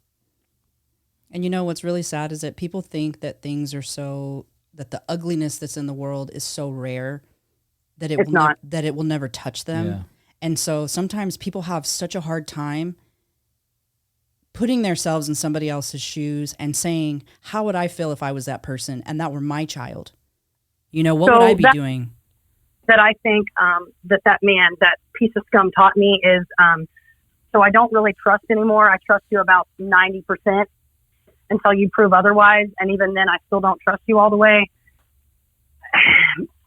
And what's really sad is that people think that that the ugliness that's in the world is so rare that it will never touch them. Yeah. And so sometimes people have such a hard time putting themselves in somebody else's shoes and saying, how would I feel if I was that person and that were my child? What would I be doing? That I think that man, that piece of scum taught me is, so I don't really trust anymore. I trust you about 90% until you prove otherwise. And even then, I still don't trust you all the way.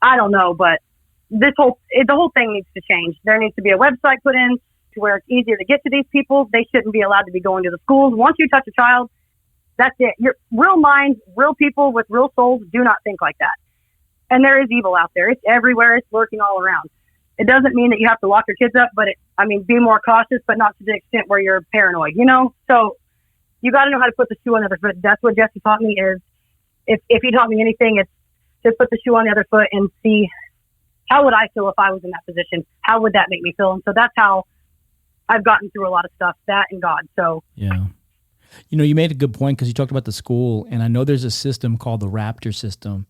I don't know, but the whole thing needs to change. There needs to be a website put in to where it's easier to get to these people. They shouldn't be allowed to be going to the schools. Once you touch a child, that's it. Your real minds, real people with real souls do not think like that. And there is evil out there. It's everywhere. It's lurking all around. It doesn't mean that you have to lock your kids up, but be more cautious, but not to the extent where you're paranoid, So you got to know how to put the shoe on the other foot. That's what Jesse taught me is, if he taught me anything, it's just put the shoe on the other foot and see, how would I feel if I was in that position? How would that make me feel? And so that's how I've gotten through a lot of stuff, that and God. So yeah. You made a good point because you talked about the school, and I know there's a system called the Raptor system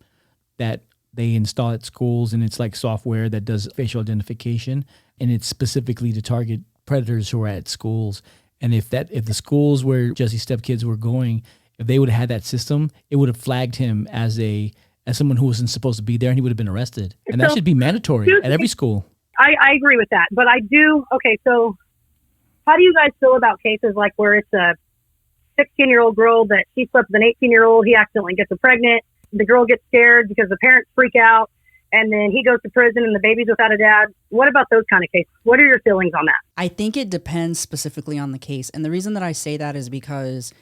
that they install at schools, and it's like software that does facial identification, and it's specifically to target predators who are at schools. And if the schools where Jesse's stepkids were going, if they would have had that system, it would have flagged him as someone who wasn't supposed to be there, and he would have been arrested. And that should be mandatory at every school. I agree with that, but I do. Okay, so how do you guys feel about cases like where it's a 16-year-old girl that she slept with an 18-year-old, he accidentally gets her pregnant, the girl gets scared because the parents freak out, and then he goes to prison and the baby's without a dad. What about those kind of cases? What are your feelings on that? I think it depends specifically on the case. And the reason that I say that is because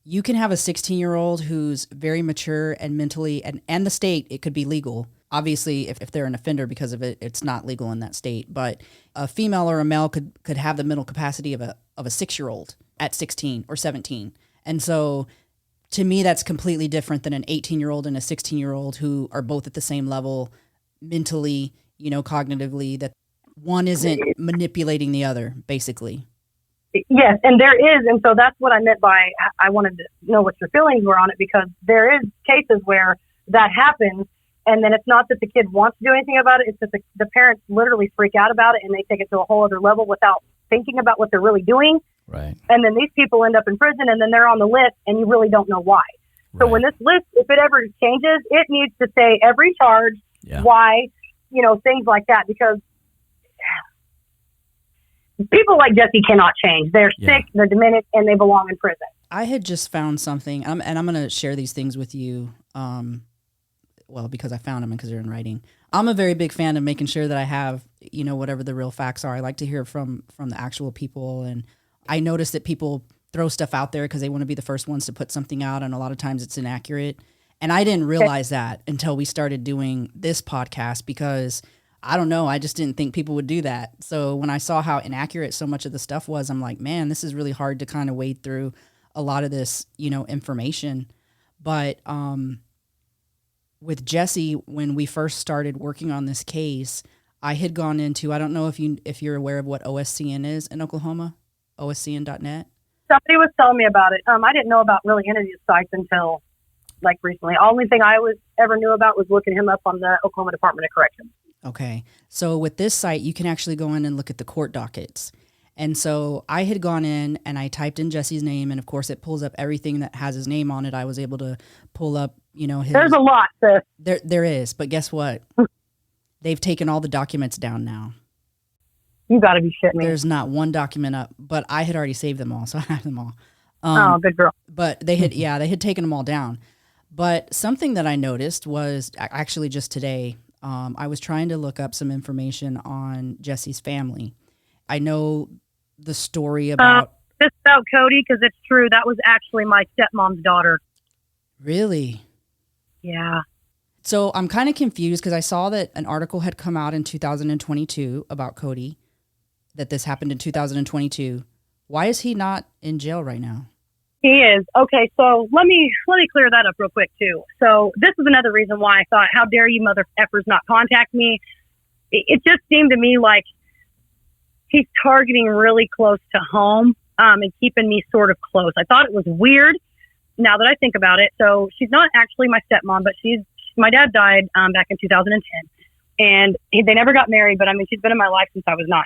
you can have a 16-year-old who's very mature and mentally, and the state, it could be legal. Obviously, if they're an offender because of it, it's not legal in that state. But a female or a male could have the mental capacity of a 6-year-old at 16 or 17. And so to me, that's completely different than an 18-year-old and a 16-year-old who are both at the same level mentally, cognitively, that one isn't manipulating the other, basically. Yes, and there is. And so that's what I meant by I wanted to know what your feelings were on it, because there is cases where that happens. And then it's not that the kid wants to do anything about it. It's that the parents literally freak out about it and they take it to a whole other level without thinking about what they're really doing. Right. And then these people end up in prison and then they're on the list and you really don't know why. So when this list, if it ever changes, it needs to say every charge, why, things like that, because people like Jesse cannot change. They're sick, they're demented, and they belong in prison. I had just found something, and I'm going to share these things with you, because I found them and because they're in writing. I'm a very big fan of making sure that I have, whatever the real facts are. I like to hear from the actual people, and I notice that people throw stuff out there because they want to be the first ones to put something out, and a lot of times it's inaccurate. And I didn't realize that until we started doing this podcast, because I don't know, I just didn't think people would do that. So when I saw how inaccurate so much of the stuff was, I'm like, man, this is really hard to kind of wade through a lot of this, information. But with Jesse, when we first started working on this case, I had gone into, I don't know if you're aware of what OSCN is in Oklahoma, OSCN.net. Somebody was telling me about it. I didn't know about really any of these sites until recently. Only thing I ever knew about was looking him up on the Oklahoma Department of Corrections. Okay. So with this site, you can actually go in and look at the court dockets. And so I had gone in and I typed in Jesse's name, and of course it pulls up everything that has his name on it. I was able to pull up, his... There's a lot, sis. There is, but guess what? They've taken all the documents down now. You got to be shitting me. There's not one document up, but I had already saved them all, so I have them all. Good girl. But they had taken them all down. But something that I noticed was actually just today, I was trying to look up some information on Jesse's family. I know the story about... Just about Cody, because it's true. That was actually my stepmom's daughter. Really? Yeah. So I'm kind of confused because I saw that an article had come out in 2022 about Cody, that this happened in 2022. Why is he not in jail right now? He is. Okay, so let me clear that up real quick, too. So this is another reason why I thought, how dare you mother effers not contact me? It just seemed to me like he's targeting really close to home and keeping me sort of close. I thought it was weird now that I think about it. So she's not actually my stepmom, but my dad died back in 2010. And they never got married, but she's been in my life since I was 9.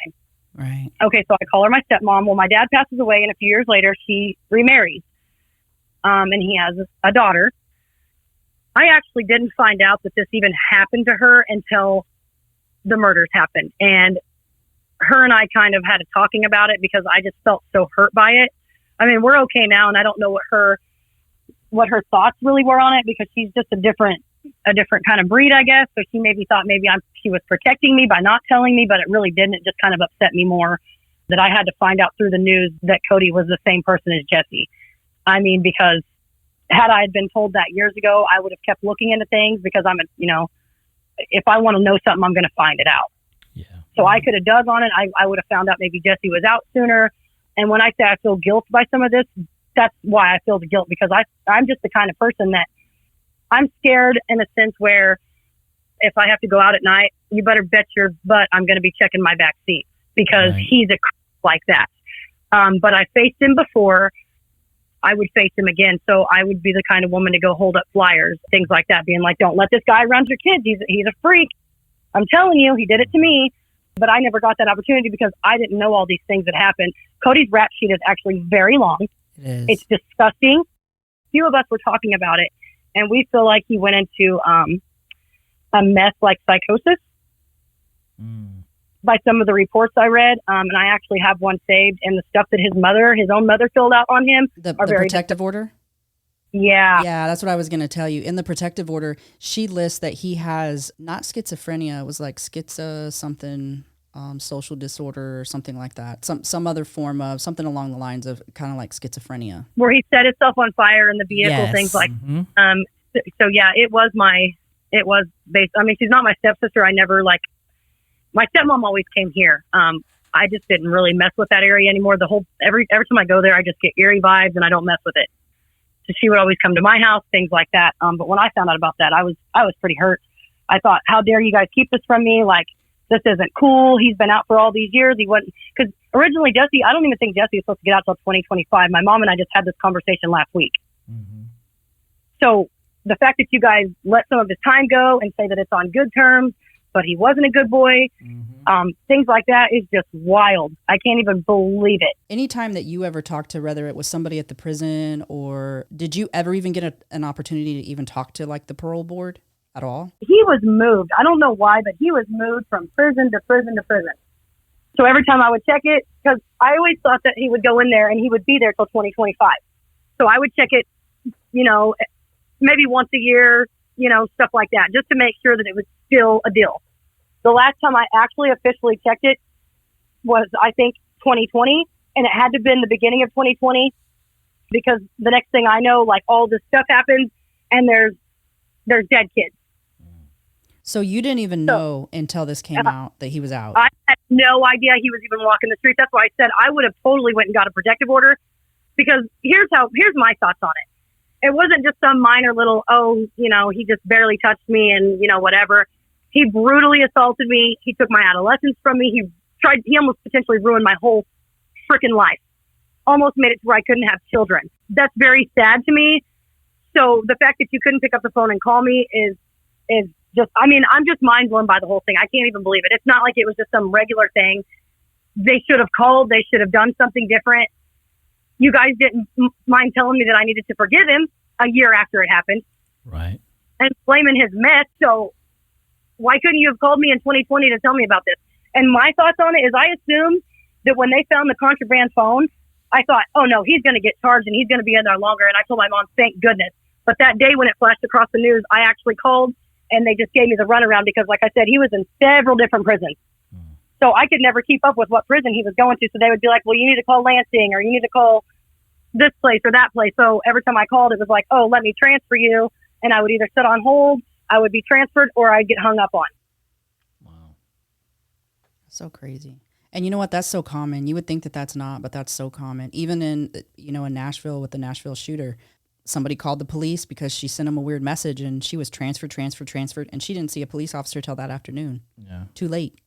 Right. Okay, so I call her my stepmom. Well, my dad passes away, and a few years later, she remarries. And he has a daughter. I actually didn't find out that this even happened to her until the murders happened. And her and I kind of had a talking about it because I just felt so hurt by it. We're okay now, and I don't know what her thoughts really were on it, because she's just a different kind of breed, I guess. So she maybe thought she was protecting me by not telling me, but it really didn't. It just kind of upset me more that I had to find out through the news that Cody was the same person as Jesse. Because had I been told that years ago, I would have kept looking into things, because if I want to know something, I'm going to find it out. Yeah. So I could have dug on it. I would have found out maybe Jesse was out sooner. And when I say I feel guilt by some of this, that's why I feel the guilt, because I'm just the kind of person that I'm scared in a sense where if I have to go out at night, you better bet your butt I'm going to be checking my back seat, because he's a like that. But I faced him before. I would face him again. So I would be the kind of woman to go hold up flyers, things like that, being like, don't let this guy around your kids. He's a freak. I'm telling you, he did it to me. But I never got that opportunity because I didn't know all these things that happened. Cody's rap sheet is actually very long. It is. It's disgusting. A few of us were talking about it, and we feel like he went into a meth-like psychosis by some of the reports I read. And I actually have one saved, and the stuff that his own mother filled out on him. The protective order? Yeah. Yeah, that's what I was going to tell you. In the protective order, she lists that he has not schizophrenia. It was like schizo something, social disorder or something like that. Some other form of something along the lines of kind of like schizophrenia. Where he set himself on fire in the vehicle, things like. So yeah, it was based. I mean, she's not my stepsister. I never my stepmom always came here. I just didn't really mess with that area anymore. Every time I go there, I just get eerie vibes and I don't mess with it. So she would always come to my house, things like that. But when I found out about that, I was pretty hurt. I thought, how dare you guys keep this from me? Like, this isn't cool. He's been out for all these years. He wasn't, because originally Jesse, I don't even think Jesse was supposed to get out till 2025. My mom and I just had this conversation last week. Mm-hmm. So the fact that you guys let some of his time go and say that it's on good terms, but he wasn't a good boy, things like that is just wild. I can't even believe it. Anytime that you ever talked to, whether it was somebody at the prison, or did you ever even get an opportunity to even talk to like the parole board at all? He was moved. I don't know why, but he was moved from prison to prison to prison. So every time I would check it, because I always thought that he would go in there and he would be there till 2025. So I would check it, maybe once a year, stuff like that, just to make sure that it was still a deal. The last time I actually officially checked it was, I think, 2020, and it had to have been the beginning of 2020, because the next thing I know, like, all this stuff happens and there's dead kids. So you didn't even know until this came out that he was out? I had no idea he was even walking the streets. That's why I said I would have totally went and got a protective order, because here's my thoughts on it. It wasn't just some minor little, he just barely touched me and, whatever. He brutally assaulted me. He took my adolescence from me. He almost potentially ruined my whole freaking life. Almost made it to where I couldn't have children. That's very sad to me. So the fact that you couldn't pick up the phone and call me is just, I'm just mind blown by the whole thing. I can't even believe it. It's not like it was just some regular thing. They should have called. They should have done something different. You guys didn't mind telling me that I needed to forgive him a year after it happened. Right. And blaming his mess. So why couldn't you have called me in 2020 to tell me about this? And my thoughts on it is, I assumed that when they found the contraband phone, I thought, oh no, he's going to get charged and he's going to be in there longer. And I told my mom, thank goodness. But that day when it flashed across the news, I actually called and they just gave me the runaround, because like I said, he was in several different prisons. So I could never keep up with what prison he was going to. So they would be like, well, you need to call Lansing, or you need to call this place or that place. So every time I called, it was like, oh, let me transfer you. And I would either sit on hold, I would be transferred, or I'd get hung up on. Wow. So crazy. And you know what? That's so common. You would think that that's not, but that's so common. Even in, in Nashville with the Nashville shooter, somebody called the police because she sent him a weird message and she was transferred. And she didn't see a police officer till that afternoon. Yeah. Too late.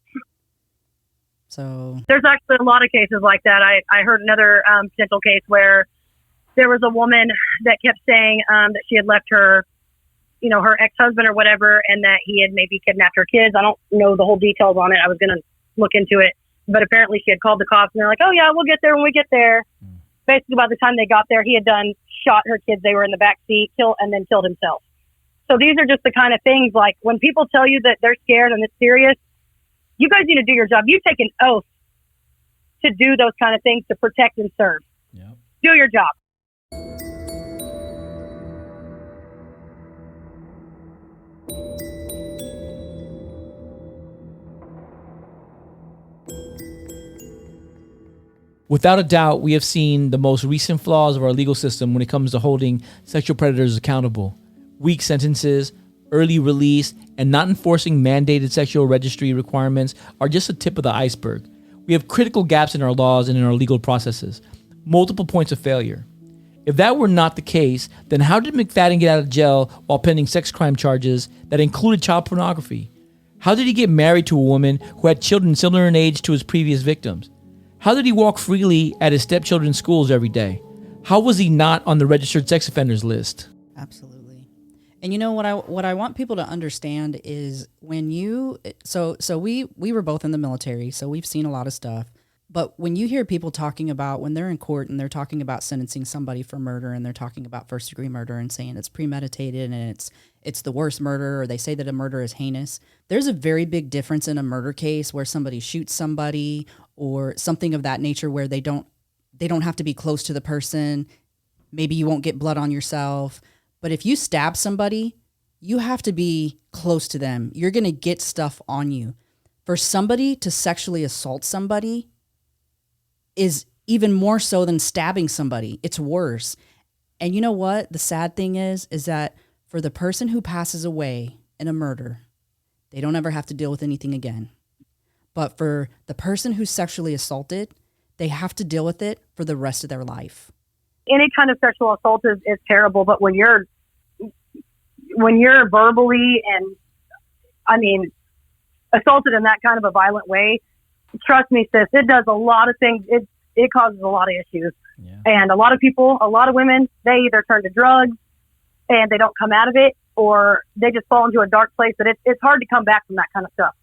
So there's actually a lot of cases like that. I heard another potential case where there was a woman that kept saying that she had left her, her ex-husband or whatever, and that he had maybe kidnapped her kids. I don't know the whole details on it. I was going to look into it, but apparently she had called the cops and they're like, oh yeah, we'll get there when we get there. Basically, by the time they got there, he had shot her kids. They were in the back seat, killed himself. So these are just the kind of things, like, when people tell you that they're scared and it's serious, you guys need to do your job. You take an oath to do those kind of things, to protect and serve. Yep. Do your job. Without a doubt, we have seen the most recent flaws of our legal system when it comes to holding sexual predators accountable. Weak sentences, early release, and not enforcing mandated sexual registry requirements are just a tip of the iceberg. We have critical gaps in our laws and in our legal processes, multiple points of failure. If that were not the case, then how did McFadden get out of jail while pending sex crime charges that included child pornography? How did he get married to a woman who had children similar in age to his previous victims? How did he walk freely at his stepchildren's schools every day? How was he not on the registered sex offenders list? Absolutely. And what I want people to understand is when you, so we were both in the military, so we've seen a lot of stuff. But when you hear people talking about, when they're in court and they're talking about sentencing somebody for murder, and they're talking about first degree murder and saying it's premeditated and it's the worst murder, or they say that a murder is heinous, there's a very big difference in a murder case where somebody shoots somebody or something of that nature, where they don't have to be close to the person. maybe you won't get blood on yourself. But if you stab somebody, you have to be close to them. You're going to get stuff on you. For somebody to sexually assault somebody is even more so than stabbing somebody. It's worse. And you know what? The sad thing is that for the person who passes away in a murder, they don't ever have to deal with anything again. But for the person who's sexually assaulted, they have to deal with it for the rest of their life. Any kind of sexual assault is terrible, but when you're verbally and, assaulted in that kind of a violent way, trust me, sis, it does a lot of things. It causes a lot of issues. Yeah. And a lot of people, a lot of women, they either turn to drugs and they don't come out of it, or they just fall into a dark place that it's hard to come back from that kind of stuff.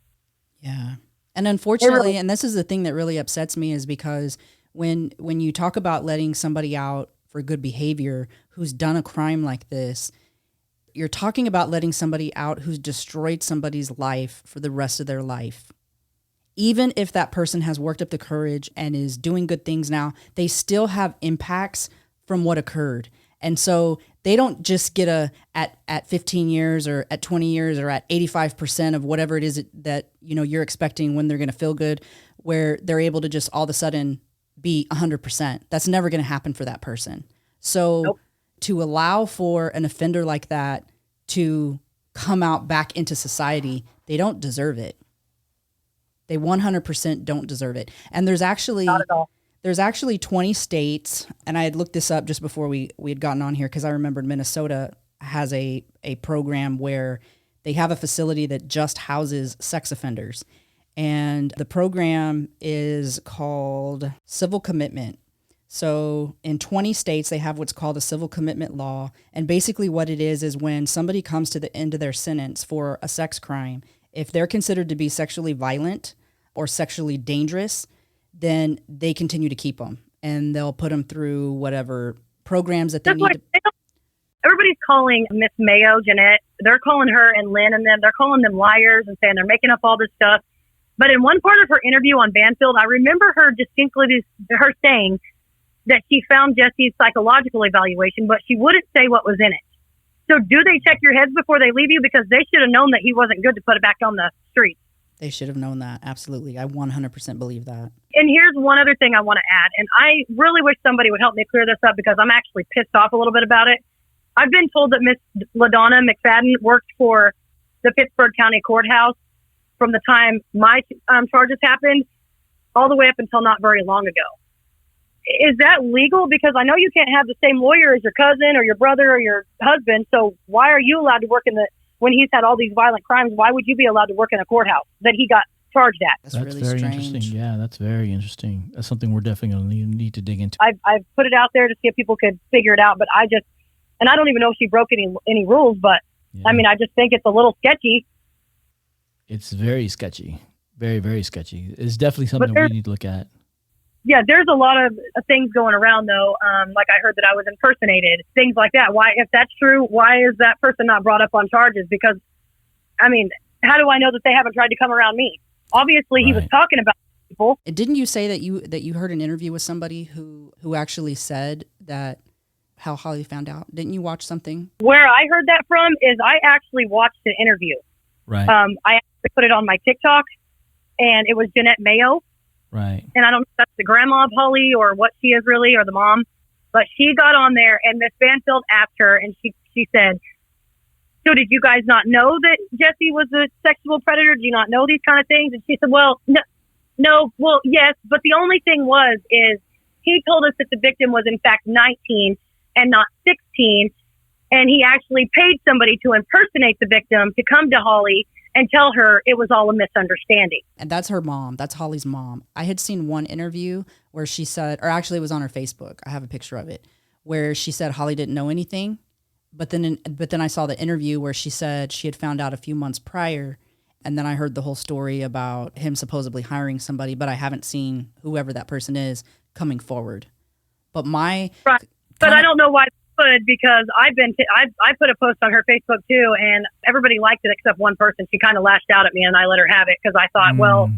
Yeah. And unfortunately, and this is the thing that really upsets me, is because when you talk about letting somebody out for good behavior who's done a crime like this, you're talking about letting somebody out who's destroyed somebody's life for the rest of their life. Even if that person has worked up the courage and is doing good things now, they still have impacts from what occurred. And so they don't just get at 15 years or at 20 years or at 85% of whatever it is that you're expecting when they're going to feel good, where they're able to just all of a sudden be 100%. That's never going to happen for that person. So nope. To allow for an offender like that to come out back into society, they don't deserve it. They 100% don't deserve it. And there's actually 20 states, and I had looked this up just before we had gotten on here because I remembered Minnesota has a program where they have a facility that just houses sex offenders. And the program is called Civil Commitment. So in 20 states, they have what's called a civil commitment law. And basically what it is when somebody comes to the end of their sentence for a sex crime, if they're considered to be sexually violent or sexually dangerous, then they continue to keep them. And they'll put them through whatever programs that they need to. Everybody's calling Miss Mayo, Jeanette. They're calling her and Lynn and them. They're calling them liars and saying they're making up all this stuff. But in one part of her interview on Banfield, I remember her distinctly, her saying that she found Jesse's psychological evaluation, but she wouldn't say what was in it. So do they check your heads before they leave you? Because they should have known that he wasn't good to put it back on the street. They should have known that. Absolutely. I 100% believe that. And here's one other thing I want to add. And I really wish somebody would help me clear this up because I'm actually pissed off a little bit about it. I've been told that Miss LaDonna McFadden worked for the Pittsburgh County Courthouse from the time my charges happened all the way up until not very long ago. Is that legal? Because I know you can't have the same lawyer as your cousin or your brother or your husband. So why are you allowed to work when he's had all these violent crimes? Why would you be allowed to work in a courthouse that he got charged at? That's really very strange. Interesting. Yeah, that's very interesting. That's something we're definitely going to need to dig into. I've put it out there to see if people could figure it out, but I don't even know if she broke any rules, but yeah. I just think it's a little sketchy. It's very sketchy. Very, very sketchy. It's definitely something we need to look at. Yeah, there's a lot of things going around, though. Like I heard that I was impersonated, things like that. Why, if that's true, why is that person not brought up on charges? Because, how do I know that they haven't tried to come around me? Obviously, right. He was talking about people. Didn't you say that you heard an interview with somebody who actually said that how Holly found out? Didn't you watch something? Where I heard that from is I actually watched the interview. Right. I actually put it on my TikTok, and it was Jeanette Mayo. Right. And I don't know if that's the grandma of Holly or what she is really, or the mom, but she got on there and Miss Banfield asked her and she said, so did you guys not know that Jesse was a sexual predator? Do you not know these kind of things? And she said, well, no, well, yes, but the only thing is he told us that the victim was in fact 19 and not 16. And he actually paid somebody to impersonate the victim to come to Holly and tell her it was all a misunderstanding. And that's her mom. That's Holly's mom. I had seen one interview where she said, or actually it was on her Facebook. I have a picture of it, where she said Holly didn't know anything. But then I saw the interview where she said she had found out a few months prior. And then I heard the whole story about him supposedly hiring somebody, but I haven't seen whoever that person is coming forward. But right. But I don't know why. Because I put a post on her Facebook too, and everybody liked it except one person. She kind of lashed out at me, and I let her have it because I thought, well,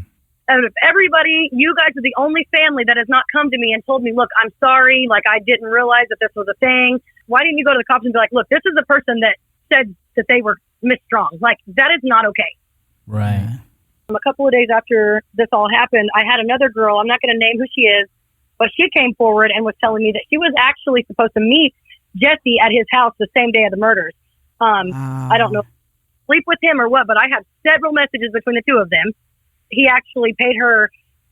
out of everybody, you guys are the only family that has not come to me and told me, look, I'm sorry. Like, I didn't realize that this was a thing. Why didn't you go to the cops and be like, look, this is the person that said that they were Miss Strong. Like, that is not okay. Right. A couple of days after this all happened, I had another girl. I'm not going to name who she is, but she came forward and was telling me that she was actually supposed to meet Jesse at his house the same day of the murders. I don't know if sleep with him or what, but I had several messages between the two of them. He actually paid her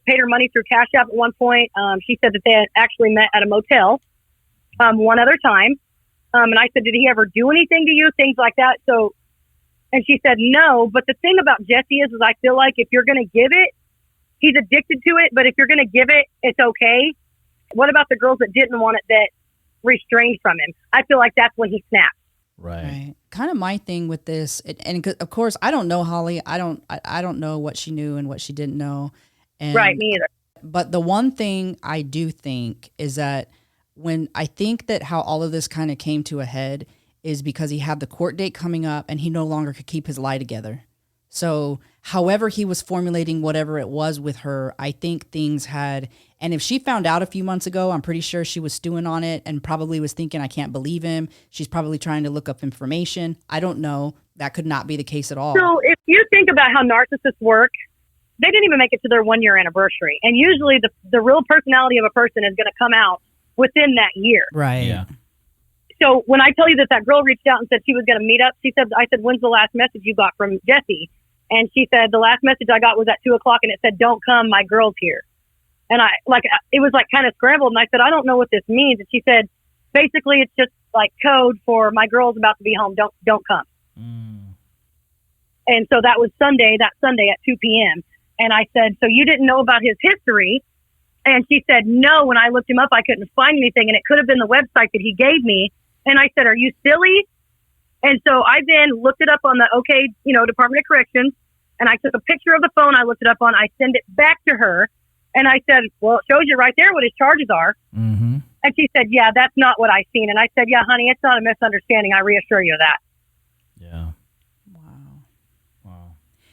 money through Cash App at one point. She said that they had actually met at a motel one other time. And I said, did he ever do anything to you? Things like that. So, and she said no. But the thing about Jesse is I feel like if you're going to give it, he's addicted to it. But if you're going to give it, it's okay. What about the girls that didn't want it, that restrained from him? I feel like that's when he snapped. Right. Kind of my thing with this, and of course, I don't know Holly. I don't know what she knew and what she didn't know. And, Right, me either. But the one thing I do think is that when I think that how all of this kind of came to a head is because he had the court date coming up and he no longer could keep his lie together. So however he was formulating whatever it was with her, I think things had, and if she found out a few months ago, I'm pretty sure she was stewing on it and probably was thinking, I can't believe him. She's probably trying to look up information. I don't know. That could not be the case at all. So if you think about how narcissists work, they didn't even make it to their 1 year anniversary. And usually the real personality of a person is going to come out within that year. Right. Yeah. So when I tell you that girl reached out and said she was going to meet up, I said, when's the last message you got from Jesse? And she said, the last message I got was at 2:00 and it said, don't come, my girl's here. And it was like kind of scrambled. And I said, I don't know what this means. And she said, basically it's just like code for my girl's about to be home. Don't come. And so that was that Sunday at 2 p.m. And I said, so you didn't know about his history? And she said, no, when I looked him up, I couldn't find anything. And it could have been the website that he gave me. And I said, are you silly? And so I then looked it up on the Department of Corrections. And I took a picture of the phone I looked it up on. I sent it back to her. And I said, well, it shows you right there what his charges are. Mm-hmm. And she said, yeah, that's not what I seen. And I said, yeah, honey, it's not a misunderstanding. I reassure you of that. Yeah.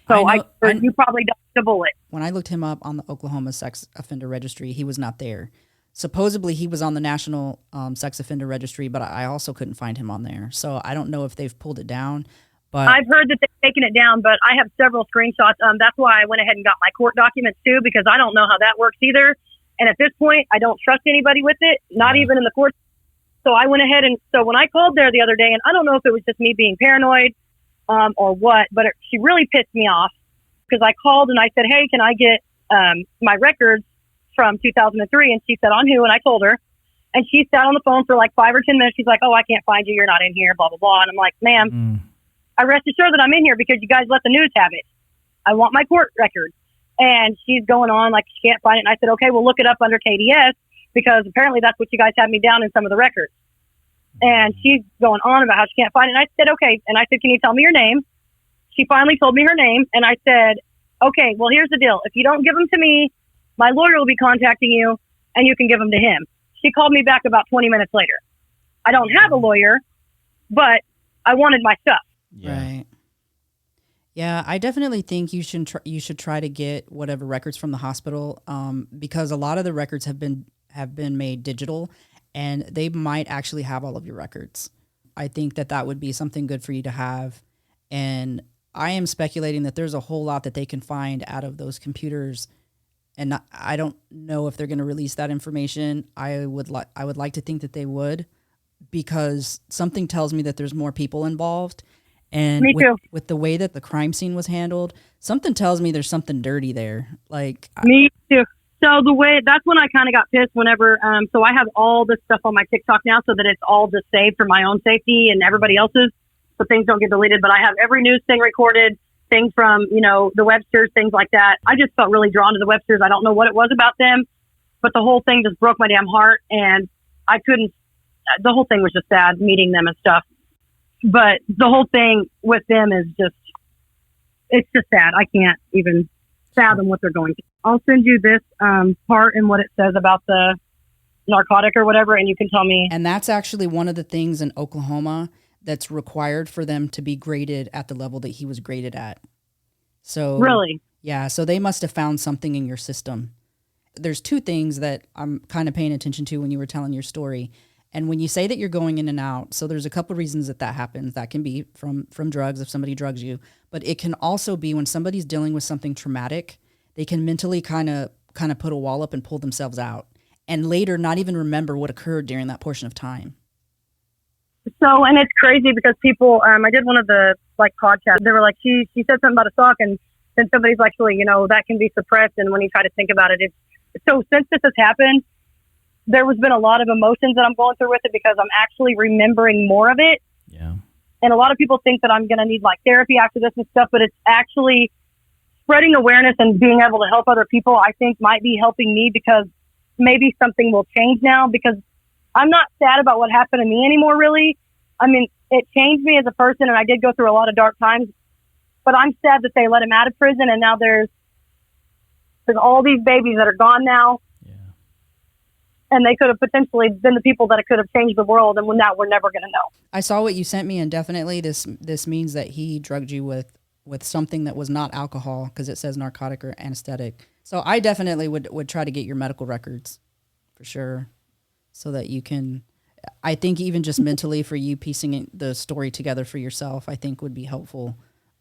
So you probably dodged a bullet. When I looked him up on the Oklahoma Sex Offender Registry, he was not there. Supposedly he was on the National Sex Offender Registry, but I also couldn't find him on there. So I don't know if they've pulled it down. But I've heard that they've taken it down, but I have several screenshots. That's why I went ahead and got my court documents too, because I don't know how that works either. And at this point, I don't trust anybody with it, not even in the court. So I went ahead so when I called there the other day, and I don't know if it was just me being paranoid or what, but she really pissed me off because I called and I said, hey, can I get my records from 2003? And she said, on who? And I told her. And she sat on the phone for like 5 or 10 minutes. She's like, oh, I can't find you. You're not in here, blah, blah, blah. And I'm like, ma'am, I rest assured that I'm in here because you guys let the news have it. I want my court records. And she's going on like she can't find it. And I said, okay, we'll look it up under KDS because apparently that's what you guys have me down in some of the records. And she's going on about how she can't find it. And I said, okay. And I said, can you tell me your name? She finally told me her name. And I said, okay, well, here's the deal. If you don't give them to me, my lawyer will be contacting you and you can give them to him. She called me back about 20 minutes later. I don't have a lawyer, but I wanted my stuff. Yeah. Right. Yeah, I definitely think you should try to get whatever records from the hospital, because a lot of the records have been made digital, and they might actually have all of your records. I think that would be something good for you to have, and I am speculating that there's a whole lot that they can find out of those computers, and I don't know if they're going to release that information. I would like to think that they would, because something tells me that there's more people involved. And Me too. With the way that the crime scene was handled, something tells me there's something dirty there. Like Me too. So that's when I kind of got pissed whenever, so I have all this stuff on my TikTok now so that it's all just saved for my own safety and everybody else's, so things don't get deleted. But I have every news thing recorded, things from, the Websters, things like that. I just felt really drawn to the Websters. I don't know what it was about them, but the whole thing just broke my damn heart. And the whole thing was just sad, meeting them and stuff. But the whole thing with them is it's just sad. I can't even fathom what they're going through. I'll send you this part and what it says about the narcotic or whatever, and you can tell me. And that's actually one of the things in Oklahoma that's required for them to be graded at the level that he was graded at. So Really? Yeah, so they must have found something in your system. There's two things that I'm kind of paying attention to when you were telling your story. And when you say that you're going in and out, so there's a couple of reasons that happens. That can be from drugs, if somebody drugs you, but it can also be when somebody's dealing with something traumatic, they can mentally kind of put a wall up and pull themselves out, and later not even remember what occurred during that portion of time. So, and it's crazy because people, I did one of the like podcasts. They were like, she said something about a sock, and then somebody's like, actually, that can be suppressed. And when you try to think about it, so since this has happened, there has been a lot of emotions that I'm going through with it because I'm actually remembering more of it. Yeah. And a lot of people think that I'm going to need like therapy after this and stuff, but it's actually spreading awareness and being able to help other people, I think might be helping me because maybe something will change now, because I'm not sad about what happened to me anymore, really. I mean, it changed me as a person, and I did go through a lot of dark times, but I'm sad that they let him out of prison, and now there's all these babies that are gone now. Yeah. And they could have potentially been the people that could have changed the world, and now we're never going to know. I saw what you sent me, and definitely this means that he drugged you with something that was not alcohol, because it says narcotic or anesthetic. So I definitely would try to get your medical records for sure, so that you can, I think even just mentally for you piecing the story together for yourself, I think would be helpful.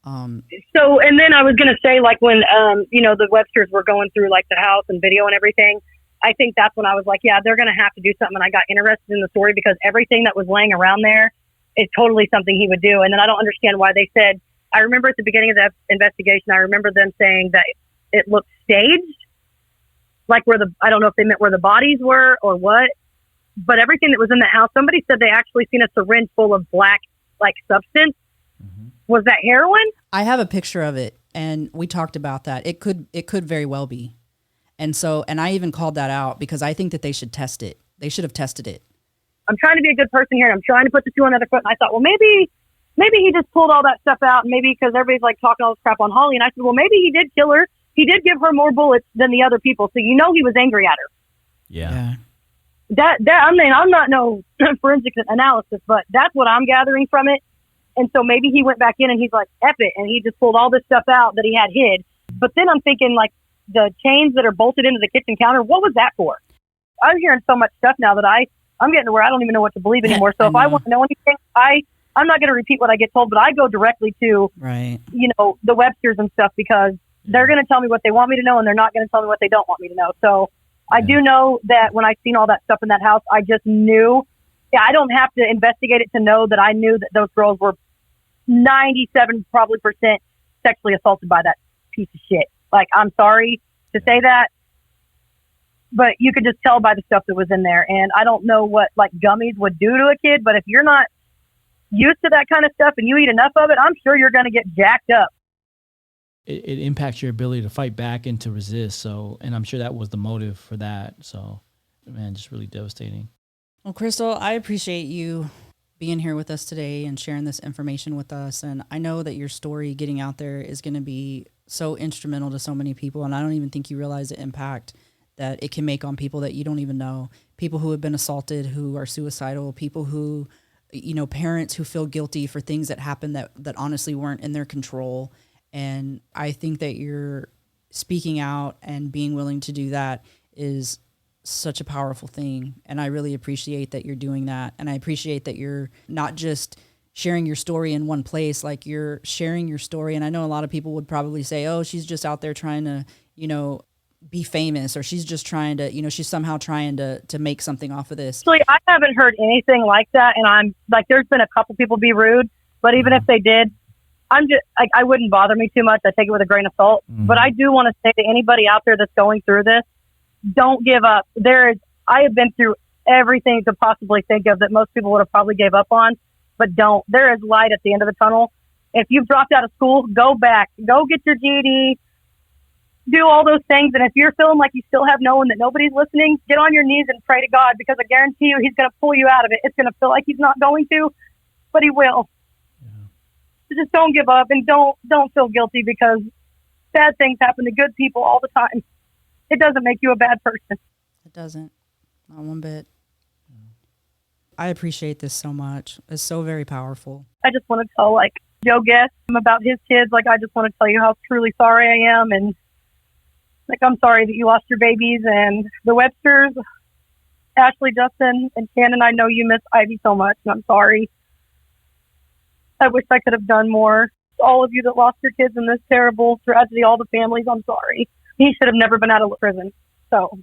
So, and then I was going to say, like when, the Websters were going through like the house and video and everything, I think that's when I was like, yeah, they're going to have to do something. And I got interested in the story because everything that was laying around there is totally something he would do. And then I don't understand why they said, I remember at the beginning of the investigation, I remember them saying that it looked staged, like I don't know if they meant where the bodies were or what, but everything that was in the house, somebody said they actually seen a syringe full of black, like substance. Mm-hmm. Was that heroin? I have a picture of it, and we talked about that. It could very well be. And I even called that out because I think that they should test it. They should have tested it. I'm trying to be a good person here, and I'm trying to put the two on the other foot. And I thought, well, maybe he just pulled all that stuff out, and maybe because everybody's like talking all this crap on Holly. And I said, well, maybe he did kill her. He did give her more bullets than the other people, so he was angry at her. Yeah. That I mean, I'm not no forensic analysis, but that's what I'm gathering from it. And so maybe he went back in and he's like, F it, and he just pulled all this stuff out that he had hid. But then I'm thinking, like, the chains that are bolted into the kitchen counter, what was that for? I'm hearing so much stuff now that I'm getting to where I don't even know what to believe anymore. So if I want to know anything, I'm not going to repeat what I get told, but I go directly to, the Websters and stuff, because they're going to tell me what they want me to know, and they're not going to tell me what they don't want me to know. So I do know that when I seen all that stuff in that house, I just knew. Yeah, I don't have to investigate it to know that I knew that those girls were 97% sexually assaulted by that piece of shit. Like, I'm sorry to say that, but you could just tell by the stuff that was in there. And I don't know what like gummies would do to a kid, but if you're not used to that kind of stuff and you eat enough of it, I'm sure you're going to get jacked up. It impacts your ability to fight back and to resist. So, and I'm sure that was the motive for that. So, man, just really devastating. Well, Krystal, I appreciate you being here with us today and sharing this information with us. And I know that your story getting out there is going to be so instrumental to so many people. And I don't even think you realize the impact that it can make on people that you don't even know. People who have been assaulted, who are suicidal, people who, parents who feel guilty for things that happened that honestly weren't in their control. And I think that you're speaking out and being willing to do that is such a powerful thing. And I really appreciate that you're doing that. And I appreciate that you're not just sharing your story in one place, like you're sharing your story. And I know a lot of people would probably say, oh, she's just out there trying to, be famous, or she's just trying to, she's somehow trying to make something off of this. Actually, I haven't heard anything like that. And I'm like, there's been a couple people be rude, but even if they did, I'm just like, I wouldn't bother me too much. I take it with a grain of salt. Mm-hmm. But I do want to say to anybody out there that's going through this, don't give up. I have been through everything you could possibly think of that most people would have probably gave up on, but don't. There is light at the end of the tunnel. If you've dropped out of school, go back, go get your GED, do all those things. And if you're feeling like you still have no one, that nobody's listening, get on your knees and pray to God, because I guarantee you he's going to pull you out of it. It's going to feel like he's not going to, but he will. Yeah. So just don't give up, and don't feel guilty, because bad things happen to good people all the time. It doesn't make you a bad person. It doesn't. Not one bit. I appreciate this so much. It's so very powerful. I just want to tell, like, Joe Guest about his kids. Like, I just want to tell you how truly sorry I am. And, like, I'm sorry that you lost your babies. And the Websters, Ashley, Justin, and Shannon, I know you miss Ivy so much, and I'm sorry. I wish I could have done more. All of you that lost your kids in this terrible tragedy, all the families, I'm sorry. He should have never been out of prison. So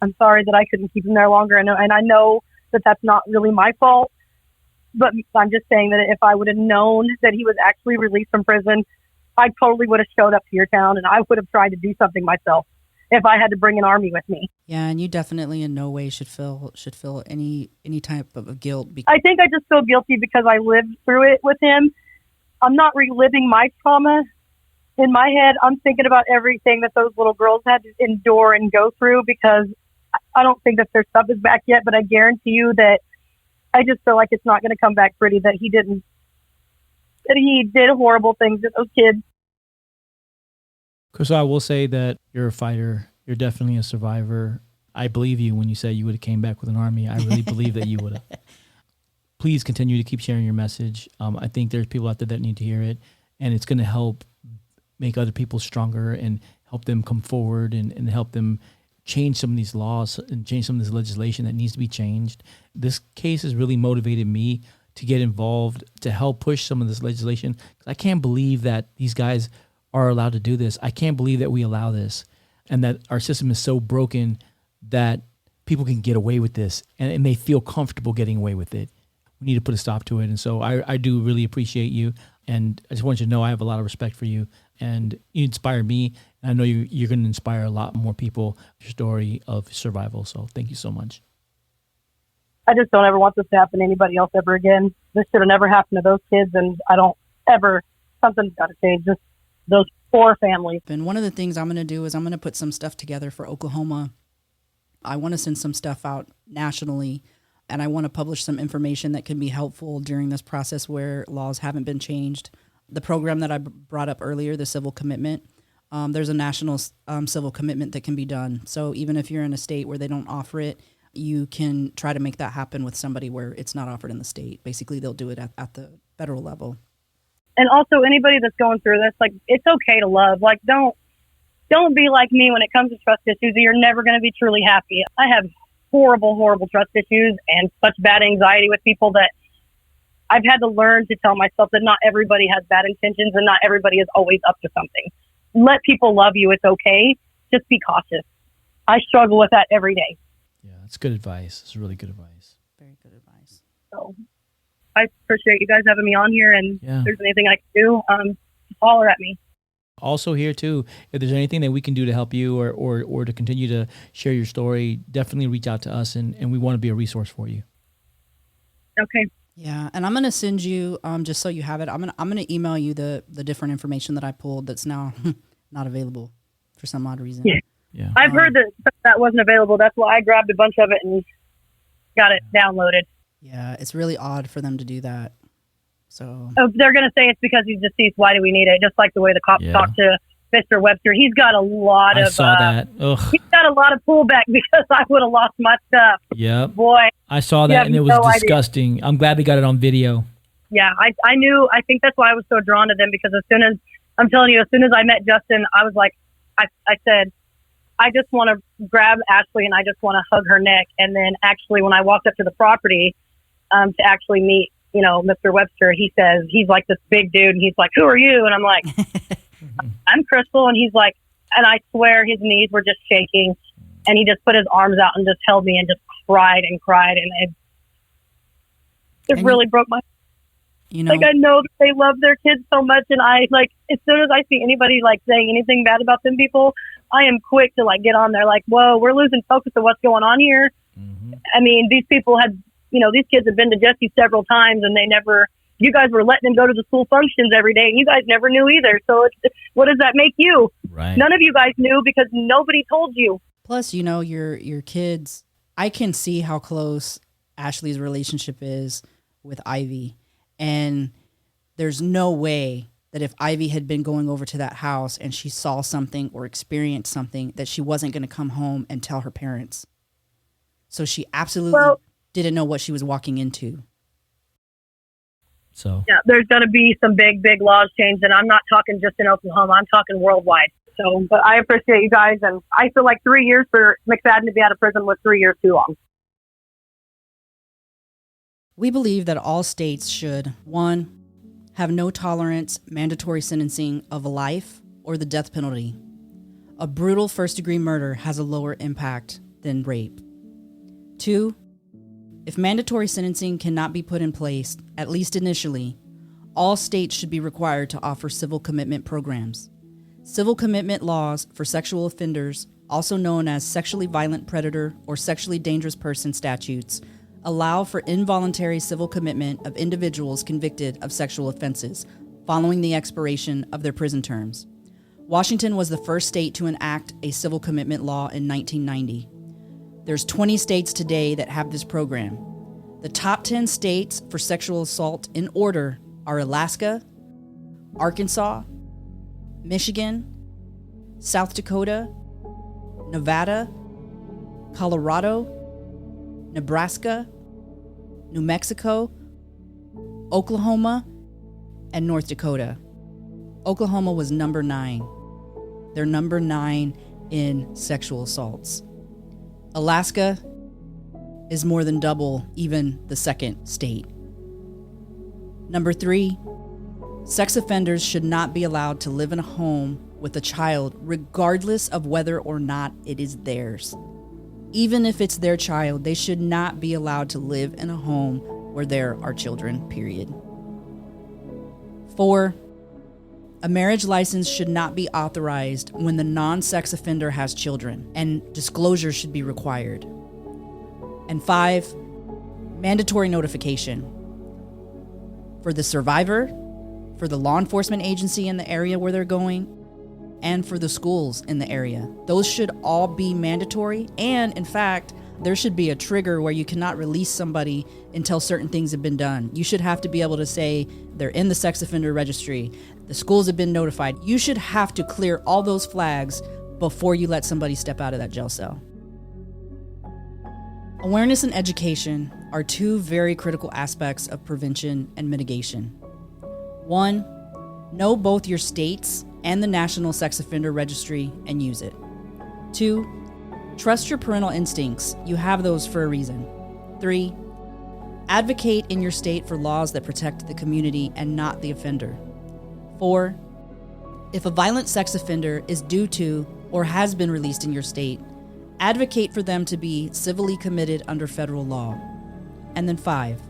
I'm sorry that I couldn't keep him there longer. And I know that that's not really my fault. But I'm just saying that if I would have known that he was actually released from prison, I totally would have showed up to your town, and I would have tried to do something myself if I had to bring an army with me. Yeah, and you definitely in no way should feel any type of guilt. I think I just feel guilty because I lived through it with him. I'm not reliving my trauma. In my head, I'm thinking about everything that those little girls had to endure and go through, because I don't think that their stuff is back yet, but I guarantee you that I just feel like it's not going to come back pretty, that he did horrible things to those kids. Krystal, I will say that you're a fighter. You're definitely a survivor. I believe you when you say you would have came back with an army. I really believe that you would have. Please continue to keep sharing your message. I think there's people out there that need to hear it, and it's going to help make other people stronger and help them come forward and help them change some of these laws and change some of this legislation that needs to be changed. This case has really motivated me to get involved, to help push some of this legislation, because I can't believe that these guys are allowed to do this. I can't believe that we allow this, and that our system is so broken that people can get away with this and they feel comfortable getting away with it. We need to put a stop to it. And so I do really appreciate you. And I just want you to know I have a lot of respect for you, and you inspire me. And I know you're going to inspire a lot more people with your story of survival. So thank you so much. I just don't ever want this to happen to anybody else ever again. This should have never happened to those kids, and I don't ever, something's got to change. Just those poor families. And one of the things I'm going to do is I'm going to put some stuff together for Oklahoma. I want to send some stuff out nationally, and I want to publish some information that can be helpful during this process where laws haven't been changed. The program that I brought up earlier, the civil commitment, there's a national civil commitment that can be done. So even if you're in a state where they don't offer it, you can try to make that happen with somebody where it's not offered in the state. Basically, they'll do it at the federal level. And also, anybody that's going through this, like, it's okay to love. Like, don't be like me when it comes to trust issues. You're never going to be truly happy. I have horrible, horrible trust issues and such bad anxiety with people that I've had to learn to tell myself that not everybody has bad intentions and not everybody is always up to something. Let people love you. It's okay. Just be cautious. I struggle with that every day. Yeah, that's good advice. It's really good advice. Very good advice. So I appreciate you guys having me on here, and Yeah. if there's anything I can do, just holler at me. Also here too, if there's anything that we can do to help you or to continue to share your story, definitely reach out to us, and we want to be a resource for you. Okay. Yeah, and I'm gonna send you just so you have it. I'm gonna email you the different information that I pulled that's now not available for some odd reason. Yeah. Yeah. I've heard that wasn't available. That's why I grabbed a bunch of it and got it downloaded. Yeah, it's really odd for them to do that. So They're going to say it's because he's deceased. Why do we need it? Just like the way the cops talk to Mr. Webster. He's got a lot of... I saw that. Ugh. He's got a lot of pullback because I would have lost my stuff. Yep. Boy. I saw that, and it was disgusting. Idea. I'm glad they got it on video. Yeah, I knew. I think that's why I was so drawn to them, because as soon as I met Justin, I was like, I said, I just want to grab Ashley and I just want to hug her neck. And then actually when I walked up to the property to actually meet, Mr. Webster, he says, he's like this big dude, and he's like, "Who are you?" And I'm like, "I'm Krystal." And he's like, and I swear his knees were just shaking, and he just put his arms out and just held me and just cried and cried. And it really broke my like, I know that they love their kids so much, and I, like, as soon as I see anybody, like, saying anything bad about them people, I am quick to, like, get on there, like, whoa, we're losing focus of what's going on here. Mm-hmm. I mean, these people had, these kids have been to Jesse several times, and you guys were letting them go to the school functions every day, and you guys never knew either. So what does that make you? Right. None of you guys knew because nobody told you. Plus, your kids, I can see how close Ashley's relationship is with Ivy. And there's no way that if Ivy had been going over to that house and she saw something or experienced something, that she wasn't going to come home and tell her parents. So she absolutely didn't know what she was walking into. So Yeah, there's going to be some big, big laws changed, and I'm not talking just in Oklahoma. I'm talking worldwide. So, but I appreciate you guys, and I feel like 3 years for McFadden to be out of prison was 3 years too long. We believe that all states should, 1, have no tolerance mandatory sentencing of life or the death penalty. A brutal first-degree murder has a lower impact than rape. 2, if mandatory sentencing cannot be put in place, at least initially, all states should be required to offer civil commitment programs. Civil commitment laws for sexual offenders, also known as sexually violent predator or sexually dangerous person statutes, allow for involuntary civil commitment of individuals convicted of sexual offenses following the expiration of their prison terms. Washington was the first state to enact a civil commitment law in 1990. There's 20 states today that have this program. The top 10 states for sexual assault in order are Alaska, Arkansas, Michigan, South Dakota, Nevada, Colorado, Nebraska, New Mexico, Oklahoma, and North Dakota. Oklahoma was number 9. They're number 9 in sexual assaults. Alaska is more than double even the second state. Number 3, sex offenders should not be allowed to live in a home with a child regardless of whether or not it is theirs. Even if it's their child, they should not be allowed to live in a home where there are children, period. 4, a marriage license should not be authorized when the non-sex offender has children, and disclosure should be required. And 5, mandatory notification for the survivor, for the law enforcement agency in the area where they're going, and for the schools in the area. Those should all be mandatory, and in fact, there should be a trigger where you cannot release somebody until certain things have been done. You should have to be able to say they're in the sex offender registry, the schools have been notified. You should have to clear all those flags before you let somebody step out of that jail cell. Awareness and education are 2 very critical aspects of prevention and mitigation. 1, know both your states and the National Sex Offender Registry and use it. 2, trust your parental instincts. You have those for a reason. 3, advocate in your state for laws that protect the community and not the offender. 4, if a violent sex offender is due to or has been released in your state, advocate for them to be civilly committed under federal law. And then 5,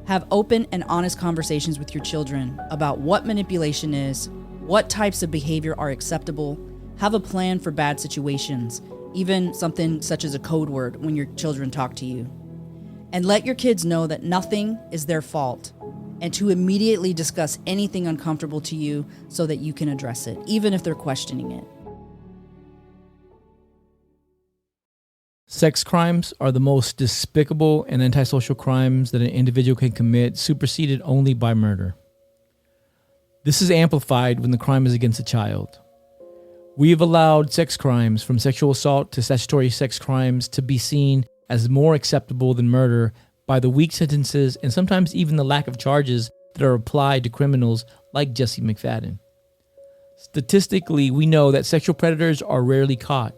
have open and honest conversations with your children about what manipulation is, what types of behavior are acceptable, have a plan for bad situations, even something such as a code word when your children talk to you. And let your kids know that nothing is their fault, and to immediately discuss anything uncomfortable to you so that you can address it, even if they're questioning it. sex crimes are the most despicable and antisocial crimes that an individual can commit, superseded only by murder. This is amplified when the crime is against a child. We have allowed sex crimes, from sexual assault to statutory sex crimes, to be seen as more acceptable than murder by the weak sentences and sometimes even the lack of charges that are applied to criminals like Jesse McFadden. Statistically, we know that sexual predators are rarely caught,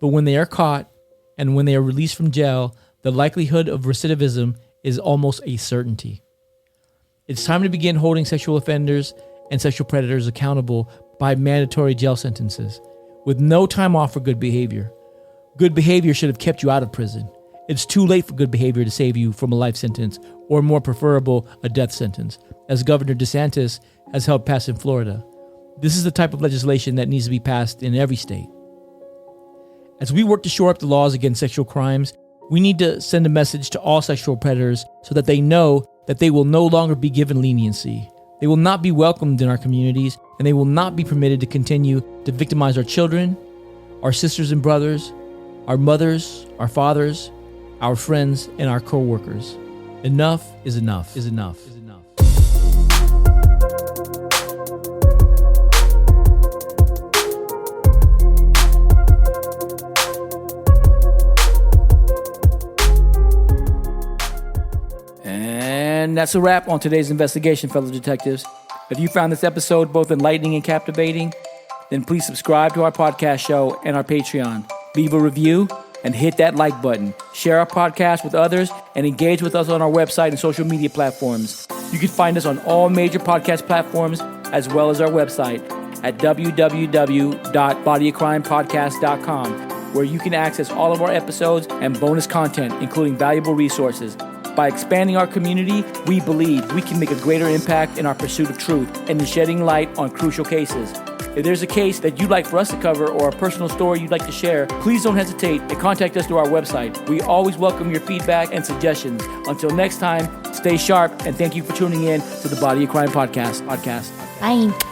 but when they are caught and when they are released from jail, the likelihood of recidivism is almost a certainty. It's time to begin holding sexual offenders and sexual predators accountable by mandatory jail sentences, with no time off for good behavior. Good behavior should have kept you out of prison. It's too late for good behavior to save you from a life sentence, or more preferable, a death sentence, as Governor DeSantis has helped pass in Florida. This is the type of legislation that needs to be passed in every state. As we work to shore up the laws against sexual crimes, we need to send a message to all sexual predators so that they know that they will no longer be given leniency. They will not be welcomed in our communities, and they will not be permitted to continue to victimize our children, our sisters and brothers, our mothers, our fathers, our friends, and our co-workers. Enough is enough, is enough, is enough. And And that's a wrap on today's investigation, fellow detectives. If you found this episode both enlightening and captivating, then please subscribe to our podcast show and our Patreon. Leave a review and hit that like button. Share our podcast with others and engage with us on our website and social media platforms. You can find us on all major podcast platforms as well as our website at www.bodyofcrimepodcast.com, where you can access all of our episodes and bonus content, including valuable resources. By expanding our community, we believe we can make a greater impact in our pursuit of truth and in shedding light on crucial cases. If there's a case that you'd like for us to cover or a personal story you'd like to share, please don't hesitate to contact us through our website. We always welcome your feedback and suggestions. Until next time, stay sharp, and thank you for tuning in to the Body of Crime podcast. Bye.